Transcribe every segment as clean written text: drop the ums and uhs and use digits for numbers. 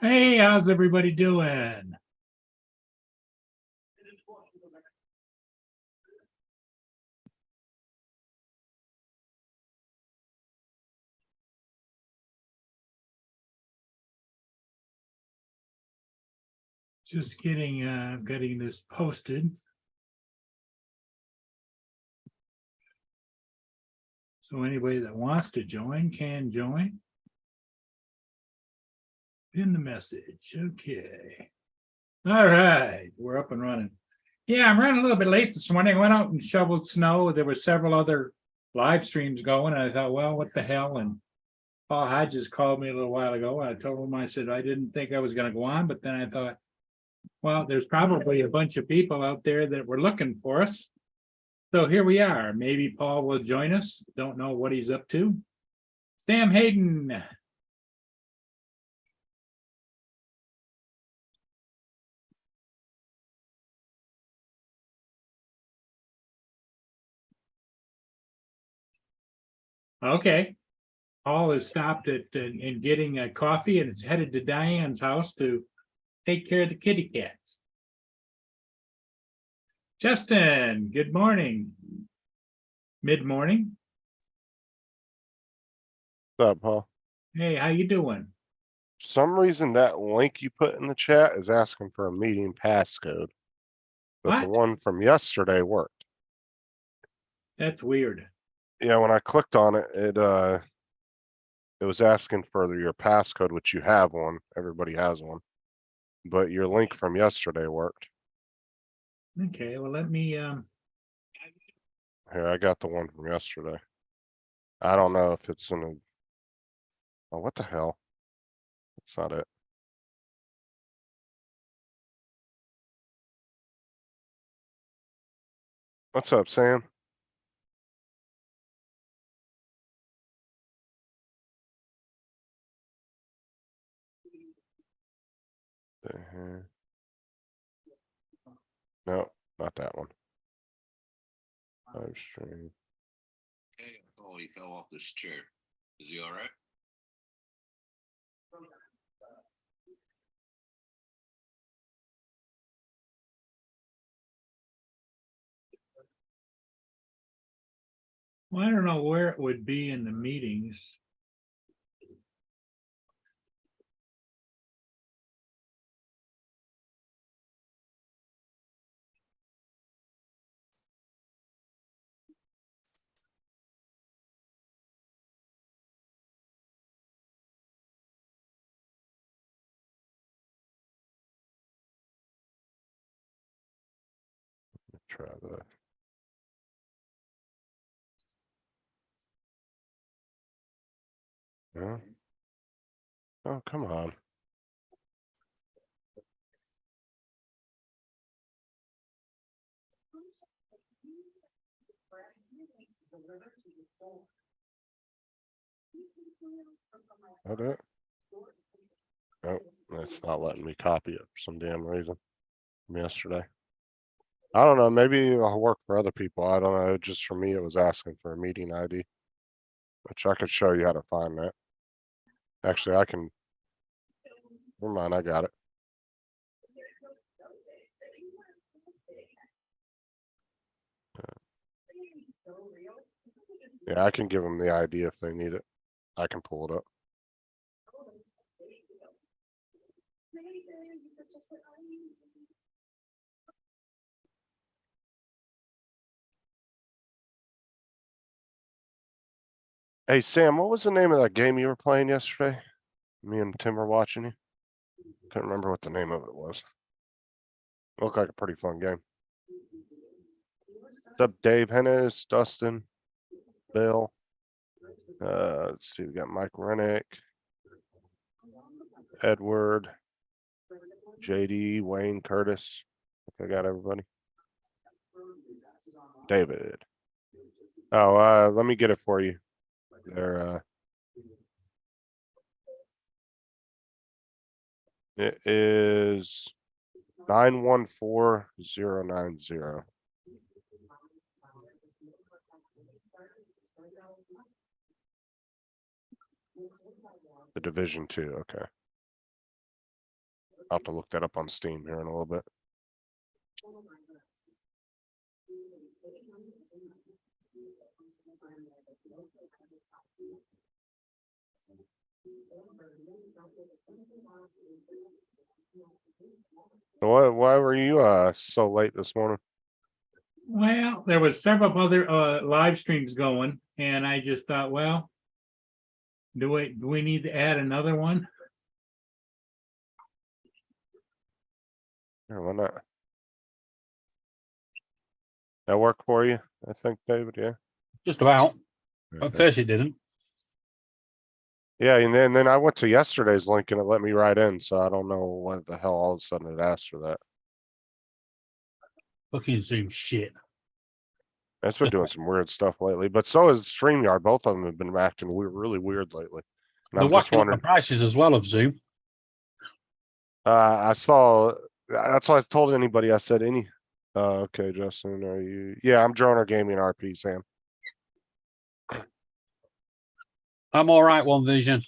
Hey, how's everybody doing? Just getting this posted. So anybody that wants to join can join. Pin the message. Okay. All right, we're up and running. Yeah, I'm running a little bit late this morning. I went out and shoveled snow. There were several other live streams going. And I thought, well, what the hell? And Paul Hodges called me a little while ago. I told him, I said, I didn't think I was going to go on, but then I thought, well, there's probably a bunch of people out there that were looking for us. So here we are. Maybe Paul will join us. Don't know what he's up to. Sam Hayden. Okay. Paul has stopped in getting a coffee and is headed to Diane's house to take care of the kitty cats. Justin, good morning. Mid-morning. What's up, Paul? Hey, how you doing? For some reason that link you put in the chat is asking for a meeting passcode, but the What? one from yesterday worked. That's weird. Yeah, when I clicked on it, it was asking for your passcode, which you have one. Everybody has one, but your link from yesterday worked. Okay, well, let me Here, I got the one from yesterday. I don't know if it's in a. Oh, what the hell? That's not it. What's up, Sam? No, not that one. Live stream. Hey, oh, he fell off this chair. Is he all right? well, I don't know where it would be in the meetings. Try that. Yeah. Oh, come on. That it? Nope, it's not letting me copy it for some damn reason from yesterday. I don't know, maybe it'll work for other people. I don't know. Just for me, it was asking for a meeting ID, which I could show you how to find that. Actually, I can. Never mind, I got it. Yeah, I can give them the ID if they need it. I can pull it up. Hey, Sam, what was the name of that game you were playing yesterday? Me and Tim were watching you. Couldn't remember what the name of it was. Looked like a pretty fun game. What's up, Dave Hennis, Dustin, Bill? Let's see, we got Mike Rennick, Edward, JD, Wayne, Curtis. I got everybody. David. Oh, let me get it for you. There, it is 914090. The Division 2, okay. I'll have to look that up on Steam here in a little bit. So why were you so late this morning? Well, there was several other live streams going, and I just thought, well, do we need to add another one? Here, why not? That work for you? I think, David, yeah. Just about. Okay. At first it didn't. Yeah, and then I went to yesterday's link and it let me right in, so I don't know what the hell all of a sudden it asked for that. Fucking Zoom shit. It's been doing some weird stuff lately, but so has StreamYard. Both of them have been acting really weird lately. And They're I'm just whacking up wondering. the prices as well of Zoom. I saw. That's why I told anybody. I said any. Okay, Justin, are you? Yeah, I'm Droner Gaming RP, Sam. I'm all right, One Vision.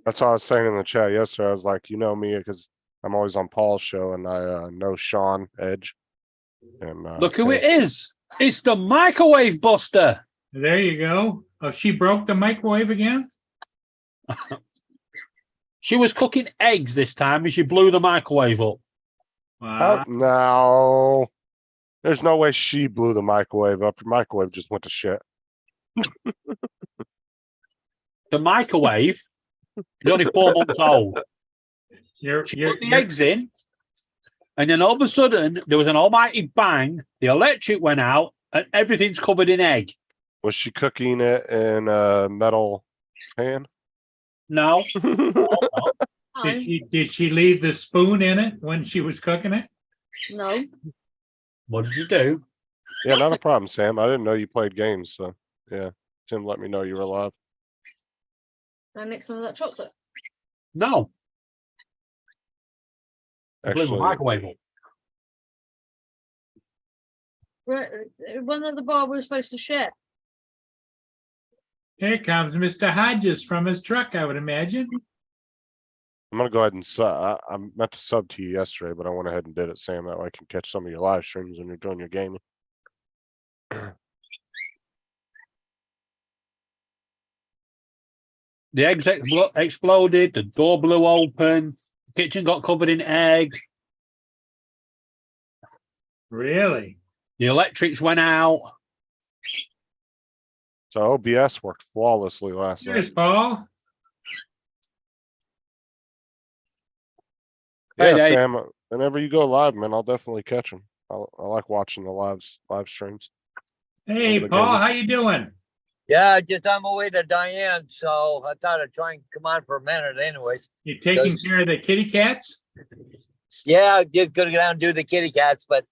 That's what I was saying in the chat yesterday. I was like, you know me, because I'm always on Paul's show, and I know Sean Edge. And Look who Sam. it is. It's the Microwave Buster. There you go. Oh, she broke the microwave again? She was cooking eggs this time and she blew the microwave up. Wow. No, there's no way she blew the microwave up. The microwave just went to shit. The microwave is only 4 months old. You're, She you're, put the you're- eggs in, and then all of a sudden there was an almighty bang. The electric went out, and everything's covered in egg. Was she cooking it in a metal pan? No, did she leave the spoon in it when she was cooking it? No. what did you do? Yeah, not a problem, Sam. I didn't know you played games, so yeah. Tim let me know you were live. Can I mix some of that chocolate? No, I blew the Actually, microwave up. Right, one of the bar we're supposed to share. Here comes Mr. Hodges from his truck, I would imagine. I'm gonna go ahead and sub. I meant to sub to you yesterday, but I went ahead and did it, Sam. That way I can catch some of your live streams when you're doing your gaming. The eggs exploded. The door blew open. The kitchen got covered in egg. Really? The electrics went out. So OBS worked flawlessly last night. Cheers, Paul. Hey, Yeah, Dave. Sam. Whenever you go live, man, I'll definitely catch them. I like watching the live streams. Hey, the Paul, game. how you doing? Yeah, just on my way to Diane, so I thought I'd try and come on for a minute anyways. You taking Does- care of the kitty cats? Yeah, just gonna go down and do the kitty cats, but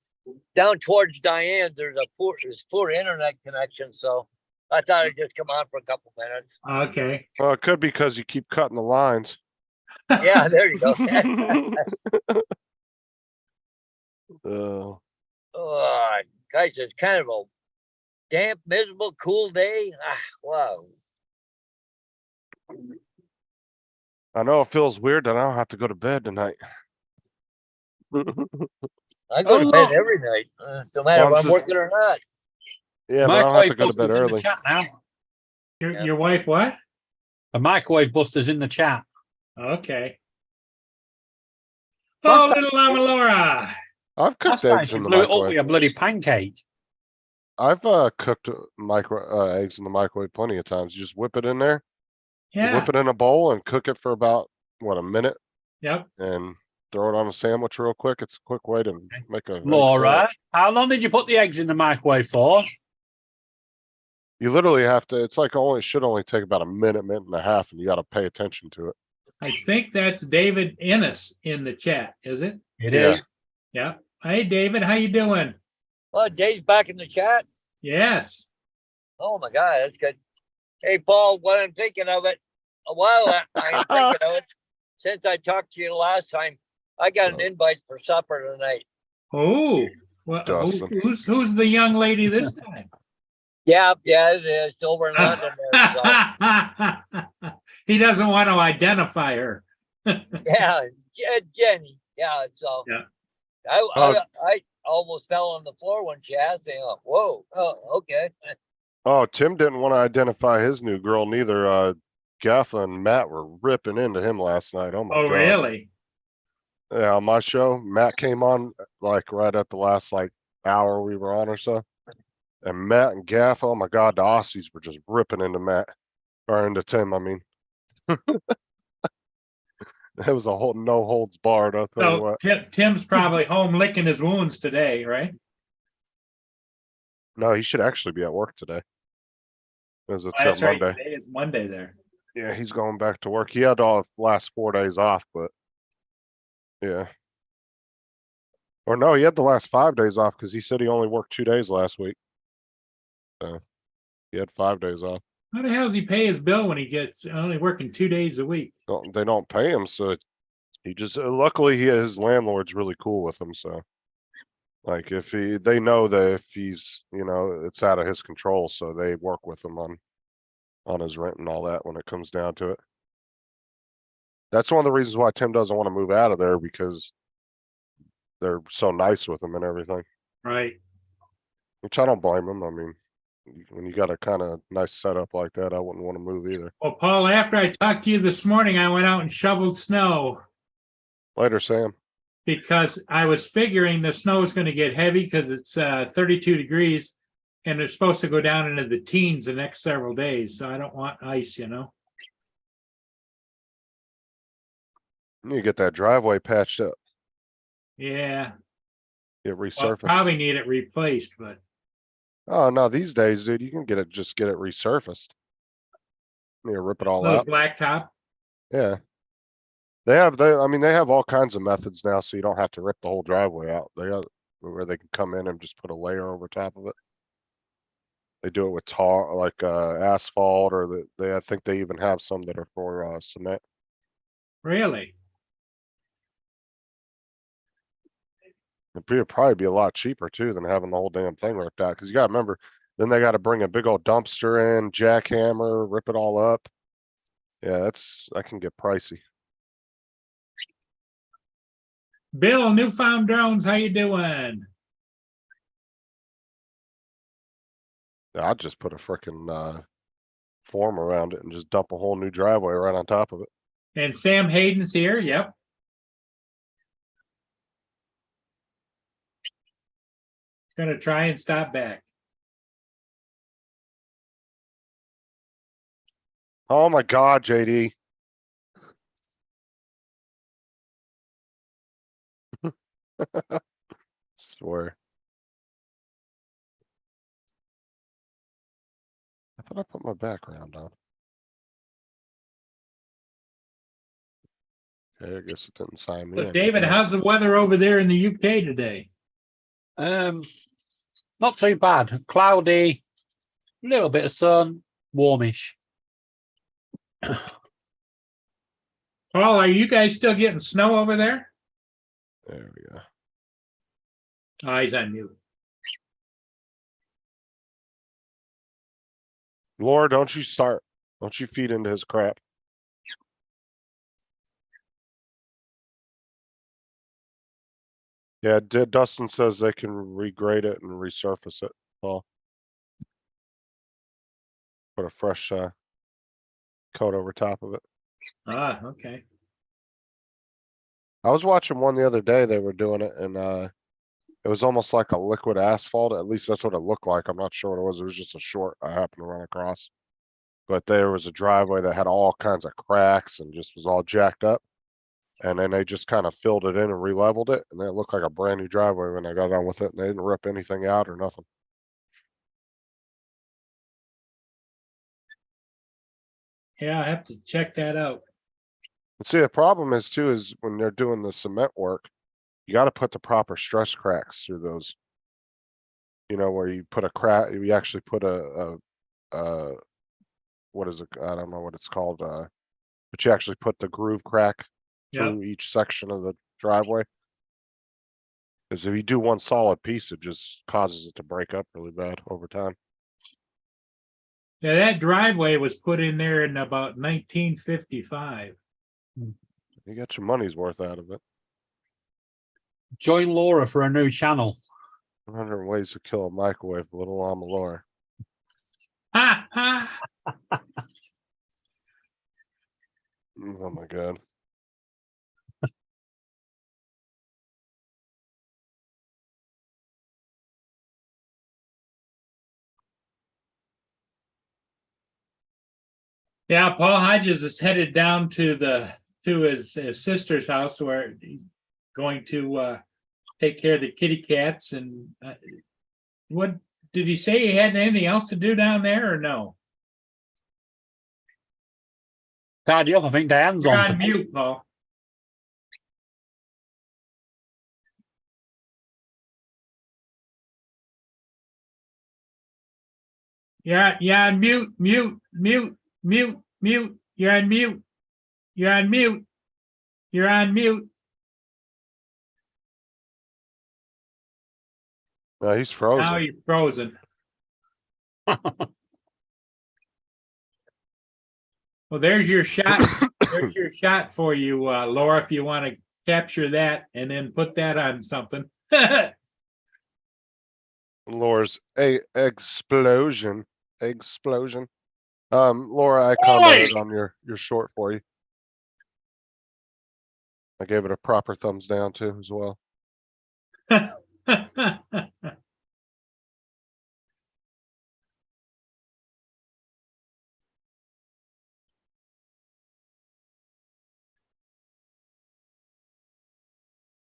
down towards Diane, there's poor internet connection, so I thought I'd just come on for a couple minutes. Okay. Well, it could be because you keep cutting the lines. Yeah, there you go. Oh, guys, it's kind of a damp, miserable, cool day. Wow. I know it feels weird that I don't have to go to bed tonight. I go to Oh, bed no. every night, no matter if Well, I'm working or not. Yeah, but I don't have to Microwave go to bed Buster's in the early. chat now. Yeah. Your wife what? The Microwave Buster's in the chat. Okay. Last Oh, time- little Lama Laura. I've cooked Last time eggs she in the blew it up with microwave. a bloody pancake. I've cooked eggs in the microwave plenty of times. You just whip it in there, you Yeah. whip it in a bowl, and cook it for about a minute, Yep. and throw it on a sandwich real quick. It's a quick way to make a egg Laura, sandwich. how long did you put the eggs in the microwave for? You literally have to. It's like should only take about a minute and a half, and you got to pay attention to it. I think that's David Ennis in the chat, is it? It Yeah. is. Yeah. Hey, David, how you doing? Oh, Dave's back in the chat. Yes. Oh my God, that's good. Hey, Paul, what I'm thinking of it, I'm thinking of it. Since I talked to you last time, I got an Oh. invite for supper tonight. Oh, well, Dustin. who's the young lady this time? Yeah, it is over in London there, so, He doesn't want to identify her. yeah, Jenny, yeah, so. Yeah. I almost fell on the floor when she asked me, whoa, oh, okay. Oh, Tim didn't want to identify his new girl neither. Gaffa and Matt were ripping into him last night. Oh my Oh, God. really? Yeah, on my show, Matt came on like right at the last like hour we were on or so. And Matt and Gaff, oh my God, the Aussies were just ripping into Matt. Or into Tim, I mean. It was a whole no holds barred, I'll tell you So what. Tim's probably home licking his wounds today, right? No, he should actually be at work today. Because it's Oh, that's right. Monday. Today is Monday there. Yeah, he's going back to work. He had all the last 4 days off, but yeah. Or no, he had the last 5 days off because he said he only worked 2 days last week. So he had 5 days off. How the hell does he pay his bill when he gets only working 2 days a week? They don't pay him, so he just luckily his landlord's really cool with him. So like if they know that if he's it's out of his control, so they work with him on his rent and all that when it comes down to it. That's one of the reasons why Tim doesn't want to move out of there because they're so nice with him and everything. Right. Which I don't blame him. I mean, when you got a kind of nice setup like that, I wouldn't want to move either. Well, Paul, after I talked to you this morning, I went out and shoveled snow Later, Sam. because I was figuring the snow is going to get heavy because it's 32 degrees and it's supposed to go down into the teens the next several days. So I don't want ice, You get that driveway patched up, Yeah. get Well, resurfaced. probably need it replaced, but Oh no, these days, dude, you can get it resurfaced. You rip it all little out. blacktop. Yeah. I mean, they have all kinds of methods now, so you don't have to rip the whole driveway out. They got where they can come in and just put a layer over top of it. They do it with tar, like asphalt, or I think they even have some that are for cement. Really? It'd probably be a lot cheaper too than having the whole damn thing ripped out. Cause you gotta remember, then they gotta bring a big old dumpster in, jackhammer, rip it all up. Yeah, that can get pricey. Bill, Newfound Drones, how you doing? Yeah, I'd just put a frickin' form around it and just dump a whole new driveway right on top of it. And Sam Hayden's here. Yep. He's gonna try and stop back. Oh my God, JD. Swear. I thought I put my background on. Okay, I guess it didn't sign me But in. David, Okay. how's the weather over there in the UK today? Not too bad. Cloudy, little bit of sun, warmish. Paul, are you guys still getting snow over there? There we go. Oh, he's on mute. Laura, don't you feed into his crap. Yeah, Dustin says they can regrade it and resurface it, Paul. Put a fresh coat over top of it. Ah, okay. I was watching one the other day, they were doing it and it was almost like a liquid asphalt. At least that's what it looked like. I'm not sure what it was. It was just a short I happened to run across. But there was a driveway that had all kinds of cracks and just was all jacked up. And then they just kind of filled it in and re-leveled it, and then it looked like a brand new driveway when I got done with it, and they didn't rip anything out or nothing. Yeah, I have to check that out. But see, the problem is too, is when they're doing the cement work, you gotta put the proper stress cracks through those. Where you put a crack, you actually put a what is it? I don't know what it's called, but you actually put the groove crack Yep. through each section of the driveway. Cause if you do one solid piece, it just causes it to break up really bad over time. Yeah, that driveway was put in there in about 1955. You got your money's worth out of it. Join Laura for a new channel. 100 ways to kill a microwave, little llama Laura. Ha ha. Oh my god. Yeah, Paul Hodges is headed down to his sister's house where he's going to take care of the kitty cats. And what did he say? He had anything else to do down there or no? Tidy up. I think Diane's You're on. on to- mute, Paul. You're on mute, mute, mute, mute, mute. You're on mute. You're on mute. You're on mute. No, he's Now frozen. you're frozen. Well, there's your shot. There's your shot for you, Laura, if you want to capture that and then put that on something. Laura's a explosion. Explosion. Laura, I commented on your short for you. I gave it a proper thumbs down too as well.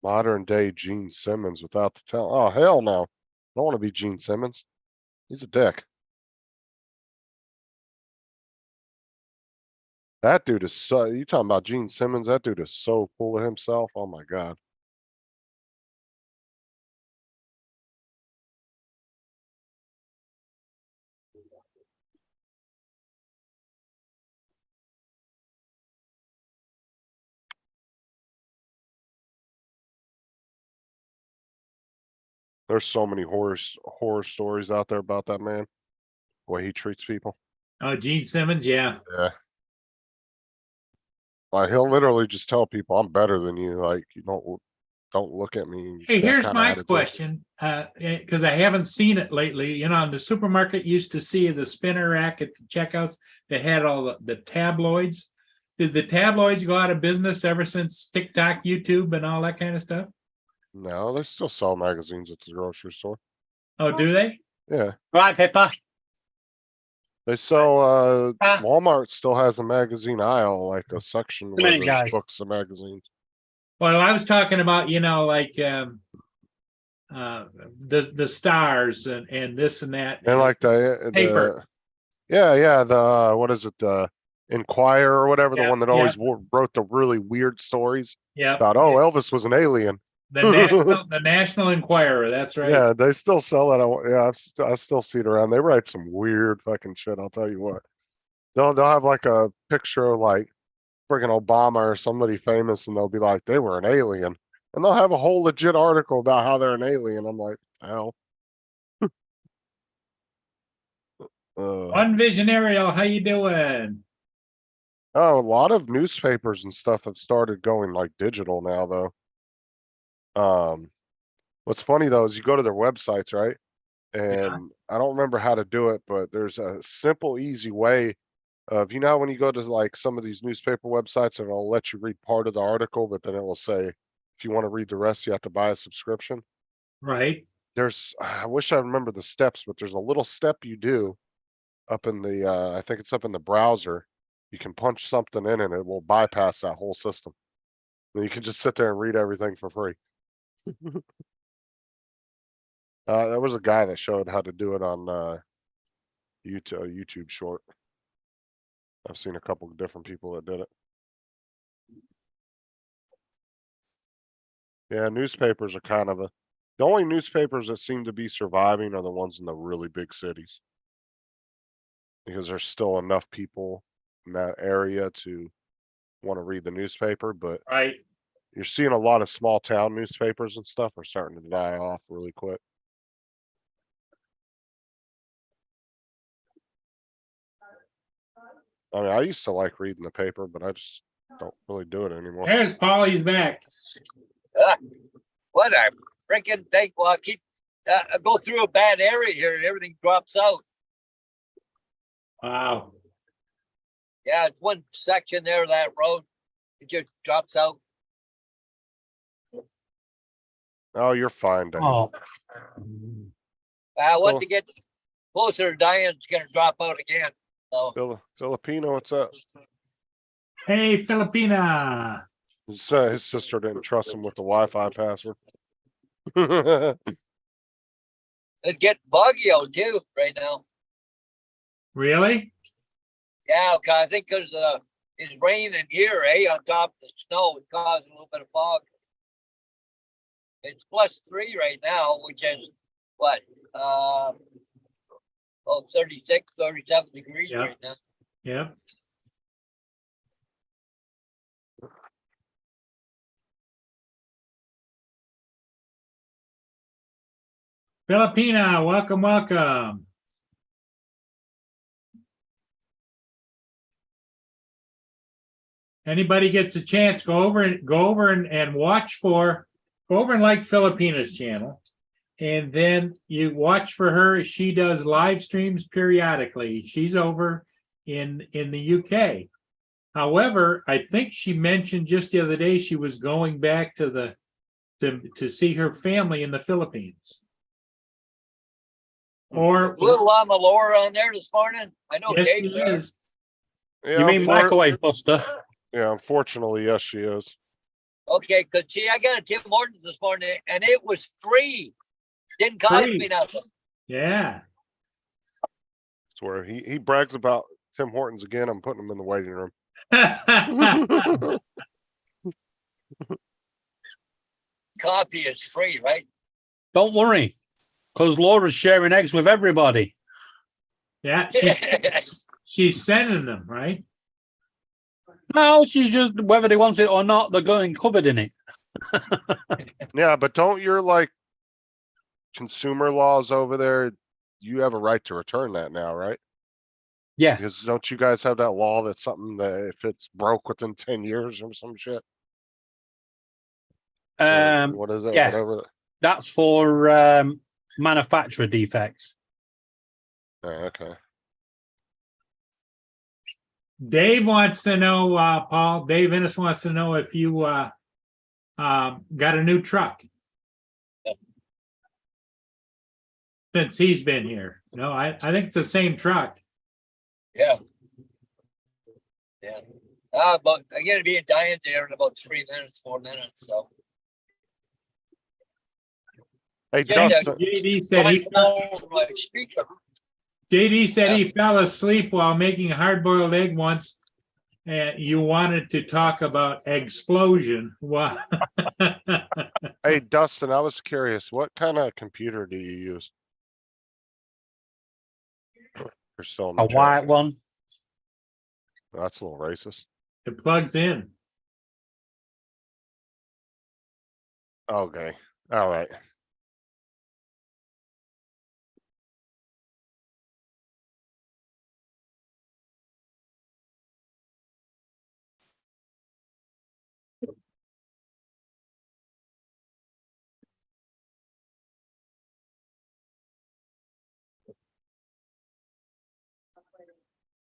Modern day Gene Simmons without the talent. Oh, hell no. I don't want to be Gene Simmons. He's a dick. That dude is so, you talking about Gene Simmons? That dude is so full of himself. Oh my God. There's so many horror stories out there about that man. The way he treats people. Oh, Gene Simmons, yeah. Yeah. Like he'll literally just tell people, I'm better than you. Like, you don't look at me. Hey, that here's kinda my attitude. question, because I haven't seen it lately. You know, in the supermarket used to see the spinner rack at the checkouts that had all the tabloids. Did the tabloids go out of business ever since TikTok, YouTube, and all that kind of stuff? No, they still sell magazines at the grocery store. Oh, do they? Yeah. Right, Pippa. They sell, Ah. Walmart still has a magazine aisle, like a section where many there's guys. books and magazines. Well, I was talking about, you know, like the stars and this and that. And like the, Paper. yeah, the, what is it? The Inquirer or whatever, the Yeah, one that always wrote the really weird stories Yeah, about, oh, Elvis was an alien. the National Enquirer. That's right. Yeah, they still sell that. Yeah, I still see it around. They write some weird fucking shit. I'll tell you what. They'll have like a picture of like friggin' Obama or somebody famous, and they'll be like, they were an alien, and they'll have a whole legit article about how they're an alien. I'm like, hell. One Visionarial, how you doing? Oh, a lot of newspapers and stuff have started going like digital now, though. What's funny though is you go to their websites, right? And I don't remember how to do it, but there's a simple, easy way of, you know, when you go to like some of these newspaper websites and it'll let you read part of the article, but then it will say, if you want to read the rest, you have to buy a subscription. Right. I wish I remember the steps, but there's a little step you do up in the, I think it's up in the browser. You can punch something in and it will bypass that whole system. And you can just sit there and read everything for free. There was a guy that showed how to do it on YouTube short. I've seen a couple of different people that did it. Yeah, newspapers are kind of the only newspapers that seem to be surviving are the ones in the really big cities. because there's still enough people in that area to want to read the newspaper, but Right. you're seeing a lot of small town newspapers and stuff are starting to die off really quick. I mean, I used to like reading the paper, but I just don't really do it anymore. There's Paul, back. What a freaking thing. Well, I go through a bad area here and everything drops out. Wow. Yeah, it's one section there of that road. It just drops out. Oh, you're fine, Dave. Oh, Once Cool. it gets closer to dying, it's gonna drop out again. So Filipino, what's up? Hey, Filipina. His sister didn't trust him with the Wi-Fi password. it's getting buggy out too right now. Really? Yeah, 'cause I think because it's raining here, on top of the snow, it caused a little bit of fog. It's +3 right now, which is what? 36, 37 degrees Yeah. right now. Yep. Filipina, welcome, welcome. Anybody gets a chance, go over and watch for, go over and like Filipina's channel. And then you watch for her. She does live streams periodically. She's over in the UK. However, I think she mentioned just the other day she was going back to see her family in the Philippines. Or Little Llama Laura on there this morning. I know yes, Dave she there. is. Yeah, you mean microwave buster? Yeah, unfortunately, yes, she is. Okay, cause see, I got a Tim Hortons this morning and it was free. Didn't cost Free. me nothing. Yeah. Swear he brags about Tim Hortons again. I'm putting him in the waiting room. Coffee is free, right? Don't worry, because Laura's sharing eggs with everybody. Yeah, she's sending them, right? No, she's just whether they want it or not, they're going covered in it. Yeah, but don't your like consumer laws over there? You have a right to return that now, right? Yeah, Because don't you guys have that law that's something that if it's broke within 10 years or some shit? Or what is it? yeah. Whatever. That's for manufacturer defects. Oh, okay. Dave wants to know, Paul, Dave Ennis wants to know if you got a new truck. Since he's been here. No, I think it's the same truck. Yeah. Yeah. But I'm gonna be in Diane there in about 3 minutes, 4 minutes. So Hey, Yeah, Dustin. JD said my speaker. he fell asleep while making hard-boiled egg once. And you wanted to talk about explosion. What? Hey, Dustin, I was curious, what kind of computer do you use? You're still in the A chat. white one. That's a little racist. It plugs in. Okay. All right.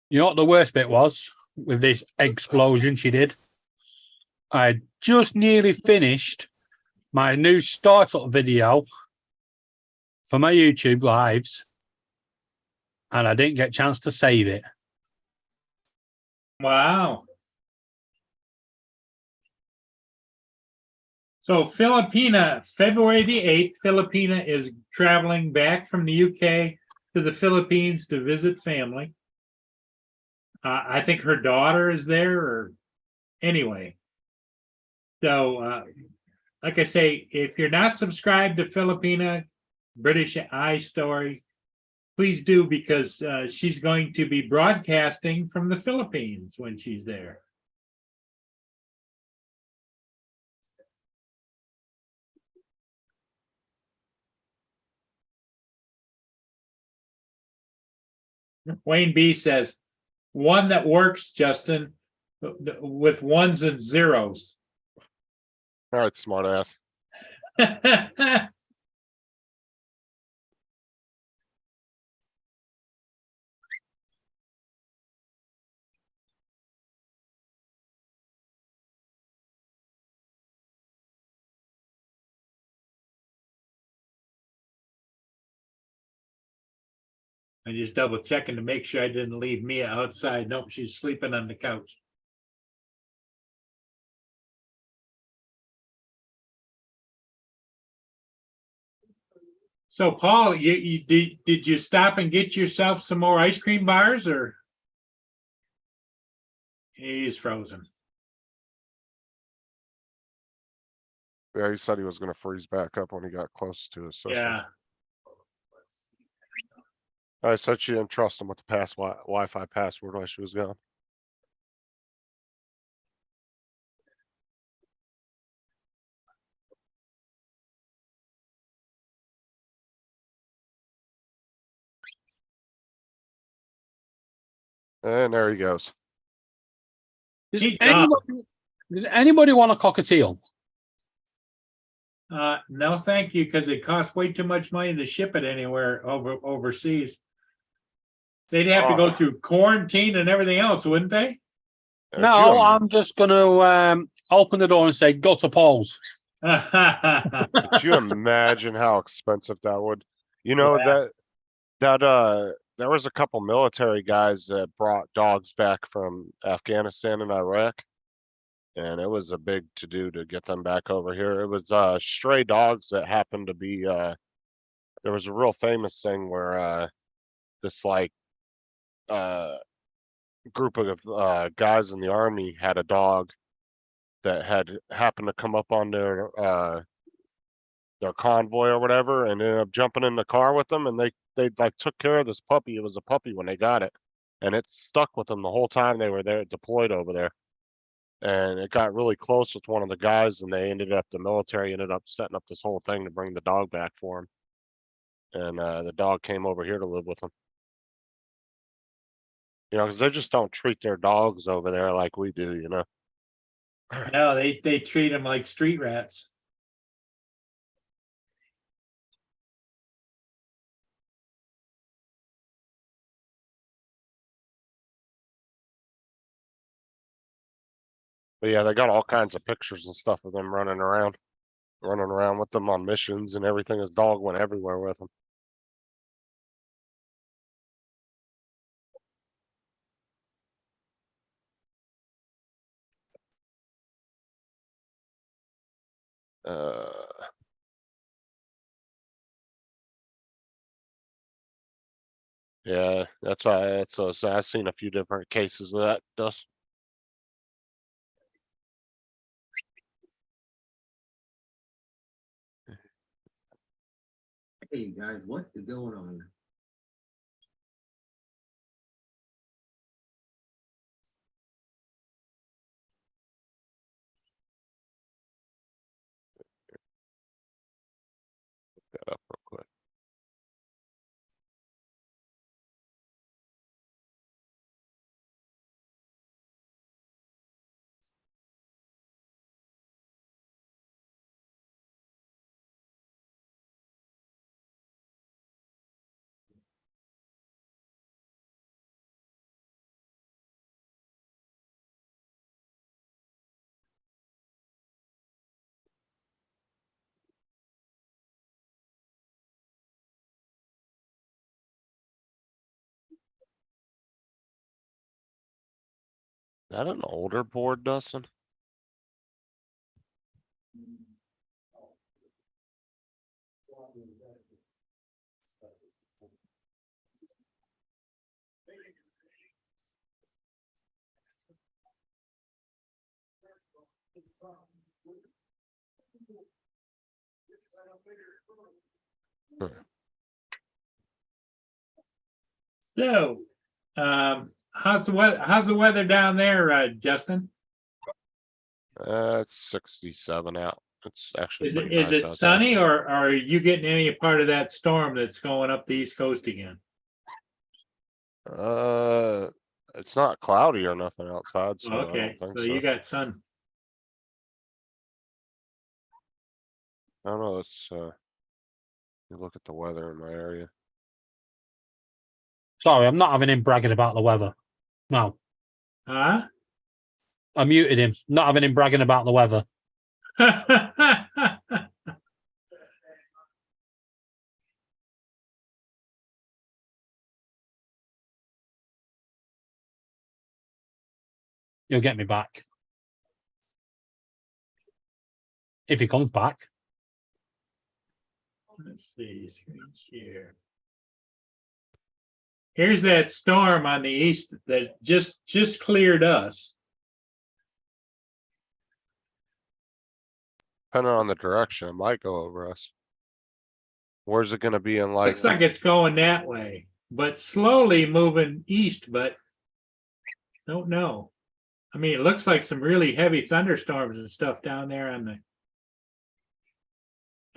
You know what the worst bit was with this explosion she did? I just nearly finished my new startup video for my YouTube lives, and I didn't get a chance to save it. Wow. So Filipina, February the 8th, Filipina is traveling back from the UK to the Philippines to visit family. I think her daughter is there, or anyway. So, like I say, if you're not subscribed to Filipina, British Eye Story, Please do, because she's going to be broadcasting from the Philippines when she's there. Wayne B says, one that works, Justin, with ones and zeros. All right, smart ass. I just double checking to make sure I didn't leave Mia outside. Nope, she's sleeping on the couch. So Paul, you did you stop and get yourself some more ice cream bars, or? He's frozen. Yeah, he said he was gonna freeze back up when he got close to his system. Yeah. I said she didn't trust him with the Wi-Fi password while she was gone. And there he goes. Does He's gone. anybody want a cockatiel? No, thank you, because it costs way too much money to ship it anywhere overseas. They'd have to go through quarantine and everything else, wouldn't they? No, I'm just going to open the door and say, go to Paul's. Could you imagine how expensive that would? You know, there was a couple military guys that brought dogs back from Afghanistan and Iraq. And it was a big to-do to get them back over here. It was stray dogs that happened to be there was a real famous thing where this like group of guys in the army had a dog that had happened to come up on their convoy or whatever, and ended up jumping in the car with them, and they like took care of this puppy. It was a puppy when they got it, and it stuck with them the whole time they were there deployed over there. And it got really close with one of the guys, and the military ended up setting up this whole thing to bring the dog back for him. And the dog came over here to live with him. You know, because they just don't treat their dogs over there like we do, you know. No, they treat them like street rats. But yeah, they got all kinds of pictures and stuff of them running around with them on missions and everything. His dog went everywhere with him. Yeah, that's why. So I've seen a few different cases of that. Dust. Hey guys, what's going on? That up real quick. Is that an older board, Dustin? So, how's the weather down there, Justin? It's 67 out. It's actually Is pretty it, is nice it out sunny or are you getting any part of that storm that's going up the East Coast again? there. It's not cloudy or nothing outside, so I Okay, don't think so so. you got sun. I don't know, let's, you look at the weather in my area. Sorry, I'm not having him bragging about the weather. No, Huh? I muted him. Not having him bragging about the weather. He'll get me back. If he comes back. Let's see, screen share. Here's that storm on the east that just cleared us. Depending on the direction, it might go over us. Where's it gonna be in like, Looks like it's going that way, but slowly moving east, but don't know. I mean, it looks like some really heavy thunderstorms and stuff down there on the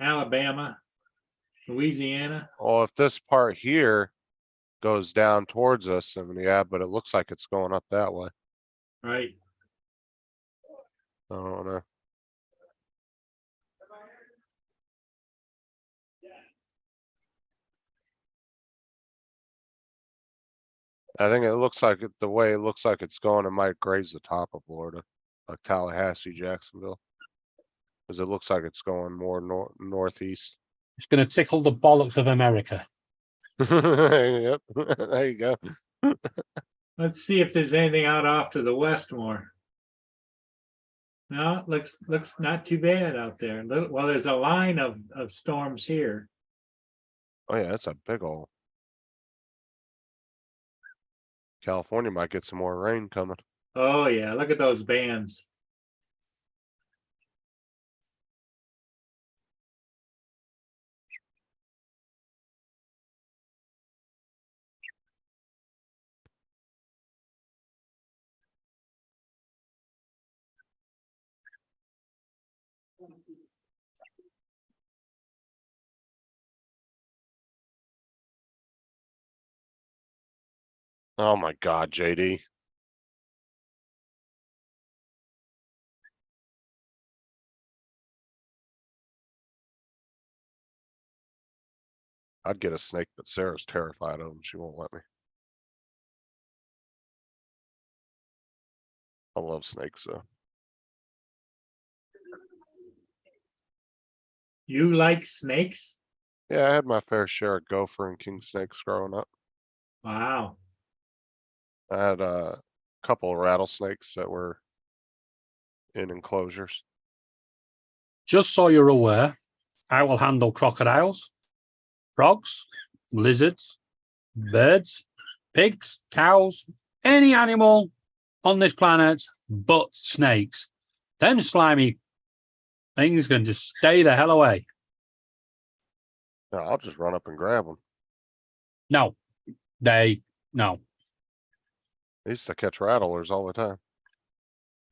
Alabama, Louisiana. oh, if this part here goes down towards us, then yeah, but it looks like it's going up that way. Right. I don't know. I think it looks like the way it looks like it's going, it might graze the top of Florida, like Tallahassee, Jacksonville. Cause it looks like it's going more northeast. It's going to tickle the bollocks of America. Yep, there you go. Let's see if there's anything out off to the west more. No, it looks not too bad out there. Well, there's a line of storms here. Oh yeah, that's a big ol'. California might get some more rain coming. Oh yeah, look at those bands. Oh my God, JD. I'd get a snake, but Sarah's terrified of them. She won't let me. I love snakes though. You like snakes? Yeah, I had my fair share of gopher and king snakes growing up. Wow. I had a couple of rattlesnakes that were in enclosures. Just so you're aware, I will handle crocodiles, frogs, lizards, birds, pigs, cows, any animal on this planet but snakes. Them slimy things can just stay the hell away. No, I'll just run up and grab them. No, no. I used to catch rattlers all the time.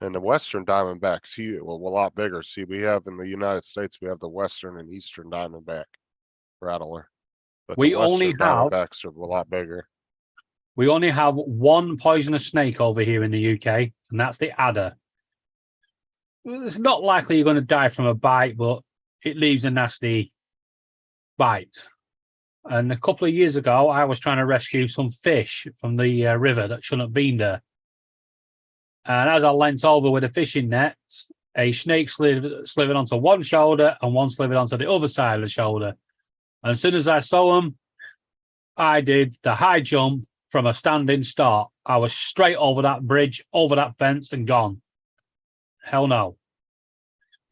And the western diamondbacks, well, a lot bigger. See, we have in the United States, we have the western and eastern diamondback rattler. But We the only western have- diamondbacks are a lot bigger. We only have one poisonous snake over here in the UK, and that's the adder. It's not likely you're going to die from a bite, but it leaves a nasty bite. And a couple of years ago, I was trying to rescue some fish from the river that shouldn't have been there. And as I leant over with a fishing net, a snake slithered onto one shoulder and one slithered onto the other side of the shoulder. And as soon as I saw them, I did the high jump from a standing start. I was straight over that bridge, over that fence, and gone. Hell no.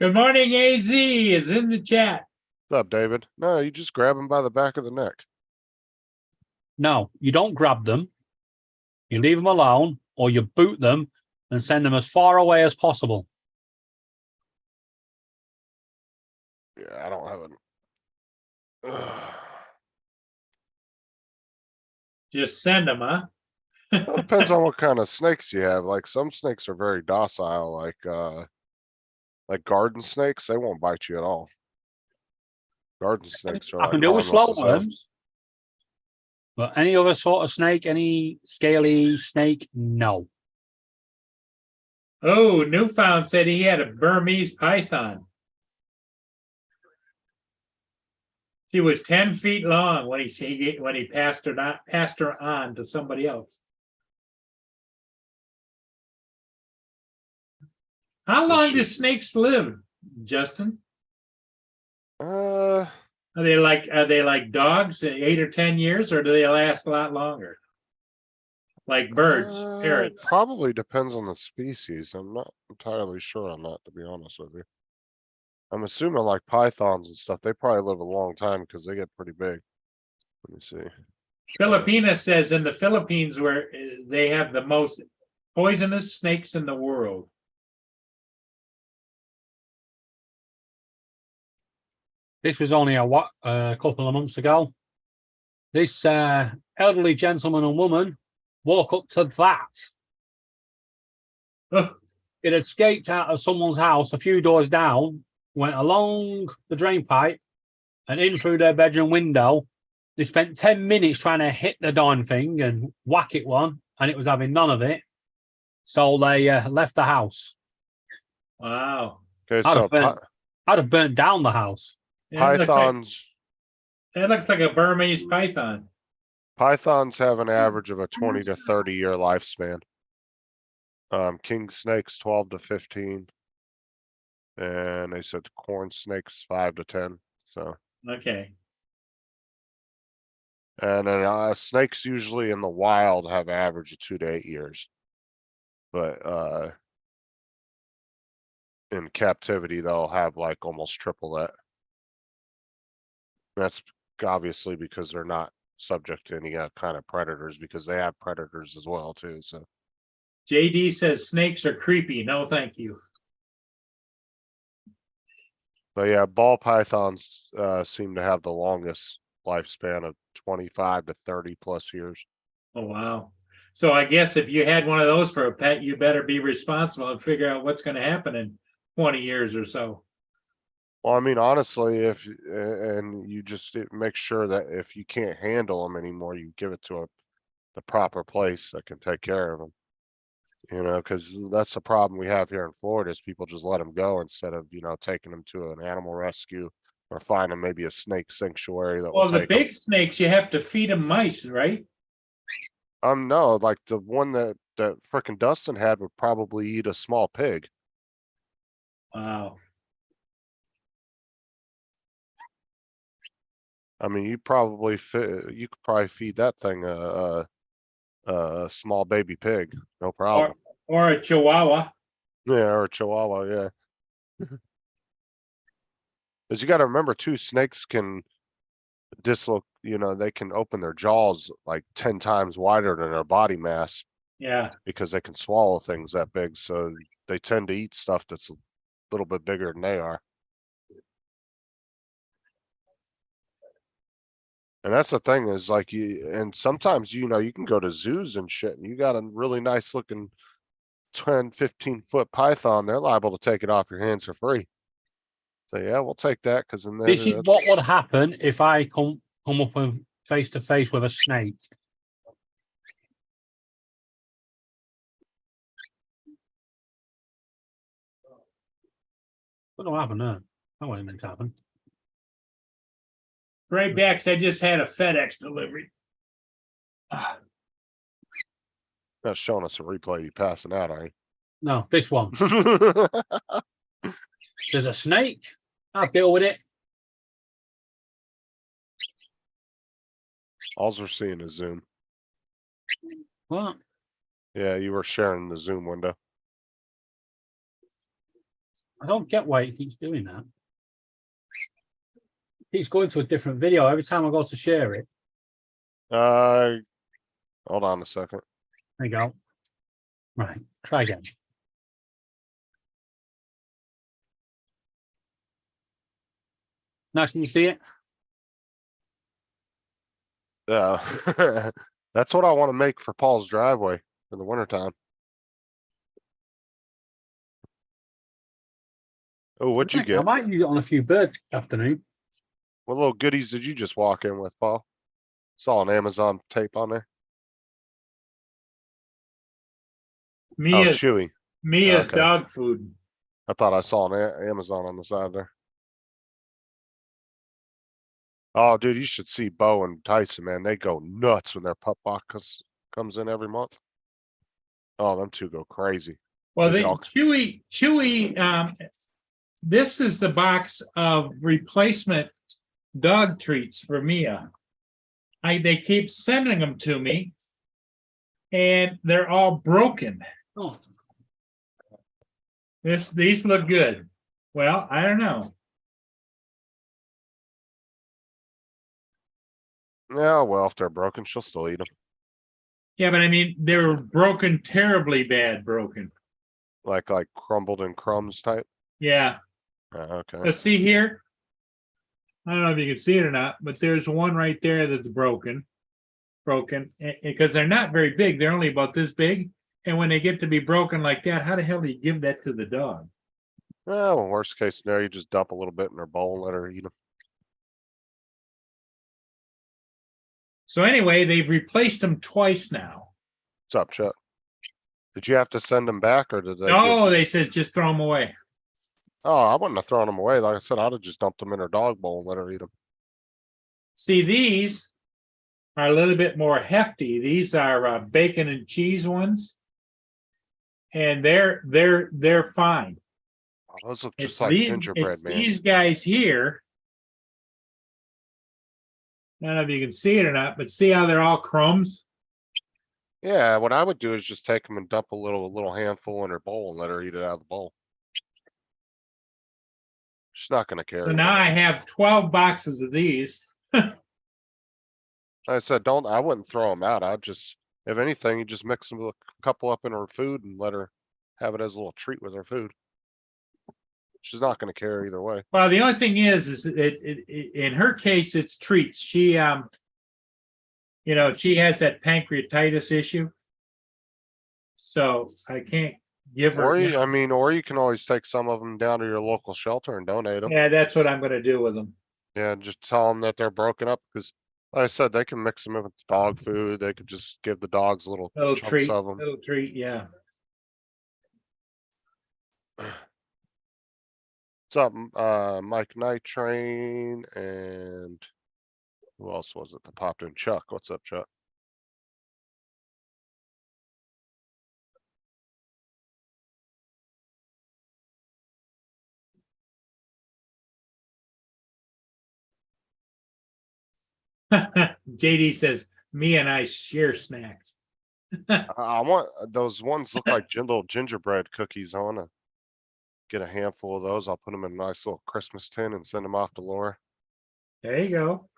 Good morning, AZ is in the chat. What's up, David? No, you just grab them by the back of the neck. No, you don't grab them. You leave them alone, or you boot them and send them as far away as possible. Yeah, I don't have an. Just send them, huh? Well, it depends on what kind of snakes you have. Like some snakes are very docile, like garden snakes, they won't bite you at all. Garden snakes are I like can do with harmless slow as hell. worms. But any other sort of snake, any scaly snake, no. Oh, Newfound said he had a Burmese python. She was 10 feet long when he passed her on to somebody else. How long do snakes live, Justin? Uh, Are they like dogs, 8 or 10 years, or do they last a lot longer? Like birds, parrots. Probably depends on the species. I'm not entirely sure on that, to be honest with you. I'm assuming like pythons and stuff, they probably live a long time because they get pretty big. Let me see. Filipina says in the Philippines where they have the most poisonous snakes in the world. This was only a couple of months ago. This elderly gentleman and woman walk up to that. Oh, It had escaped out of someone's house a few doors down, went along the drain pipe and in through their bedroom window. They spent 10 minutes trying to hit the darn thing and whack it one, and it was having none of it. So they left the house. wow. Okay, I'd so have, I'd have burnt down the house. Yeah, it looks pythons, that looks like a Burmese python. pythons have an average of a 20 to 30 year lifespan. King snakes 12 to 15. And they said corn snakes 5 to 10, so. Okay. And then snakes usually in the wild have an average of 2 to 8 years. But in captivity, they'll have like almost triple that. That's obviously because they're not subject to any kind of predators, because they have predators as well too, so. JD says snakes are creepy. No, thank you. But yeah, ball pythons seem to have the longest lifespan of 25 to 30 plus years. Oh, wow. So I guess if you had one of those for a pet, you better be responsible and figure out what's going to happen in 20 years or so. Well, I mean, honestly, and you just make sure that if you can't handle them anymore, you give it to the proper place that can take care of them. You know, because that's the problem we have here in Florida is people just let them go instead of, taking them to an animal rescue or finding maybe a snake sanctuary that will Well, the take them. big snakes, you have to feed them mice, right? No, like the one that frickin' Dustin had would probably eat a small pig. Wow. I mean, you could probably feed that thing a small baby pig, no problem. Or a chihuahua. Yeah, or a chihuahua, yeah. Cause you gotta remember too, snakes can they can open their jaws like 10 times wider than their body mass Yeah. because they can swallow things that big. So they tend to eat stuff that's a little bit bigger than they are. And that's the thing is like and sometimes, you can go to zoos and shit and you got a really nice looking 10, 15 foot python. They're liable to take it off your hands for free. So yeah, we'll take that because then This is what would happen if I come up and face to face with a snake. What will happen there? That wasn't meant to happen. Right back. I just had a FedEx delivery. Not showing us a replay. You passing out, are No, this one. you? There's a snake. I'll deal with it. All we're seeing is Zoom. What? Yeah, you were sharing the Zoom window. I don't get why he keeps doing that. He keeps going to a different video every time I go to share it. Hold on a second. There you go. Right, try again. Now can you see it? Yeah. That's what I wanna make for Paul's driveway in the wintertime. Oh, what'd you I get? might use it on a few birds this afternoon. What little goodies did you just walk in with, Paul? Saw an Amazon tape on there. Oh, Mia's, Chewy. Mia's Okay. dog food. I thought I saw an Amazon on the side there. Oh, dude, you should see Bo and Tyson, man. They go nuts when their pup box comes in every month. Oh, them two go crazy. Well, They they, get all- Chewy, this is the box of replacement dog treats for Mia. They keep sending them to me. And they're all broken. Oh, These look good. Well, I don't know. Yeah, well, if they're broken, she'll still eat them. Yeah, but I mean, they were broken, terribly bad broken. Like crumbled in crumbs type. Yeah, Okay. let's see here. I don't know if you can see it or not, but there's one right there that's broken. Because they're not very big. They're only about this big. And when they get to be broken like that, how the hell do you give that to the dog? Well, worst case scenario, you just dump a little bit in her bowl and let her eat them. So anyway, they've replaced them twice now. What's up, Chuck? Did you have to send them back or did they? No, give- they says just throw them away. Oh, I wouldn't have thrown them away. Like I said, I'd have just dumped them in her dog bowl and let her eat them. See, these are a little bit more hefty. These are bacon and cheese ones. And they're fine. Oh, those look It's just like these, gingerbread, it's man. these guys here. I don't know if you can see it or not, but see how they're all crumbs? Yeah, what I would do is just take them and dump a little handful in her bowl and let her eat it out of the bowl. She's not gonna So care. now I have 12 boxes of these. Like I said, I wouldn't throw them out. I'd just, if anything, you just mix them with a couple up in her food and let her have it as a little treat with her food. She's not gonna care either way. Well, the only thing is in her case, it's treats. She, she has that pancreatitis issue. So I can't give her. Or you can always take some of them down to your local shelter and donate them. Yeah, that's what I'm gonna do with them. Yeah, just tell them that they're broken up because like I said, they can mix them in with dog food. They could just give the dogs little Little chunks treat, of them. little treat, yeah. What's up, Mike Night Train and who else was it that popped in? Chuck. What's up, Chuck? JD says, me and I share snacks. I want those ones look like little gingerbread cookies. I wanna get a handful of those. I'll put them in a nice little Christmas tin and send them off to Laura. There you go.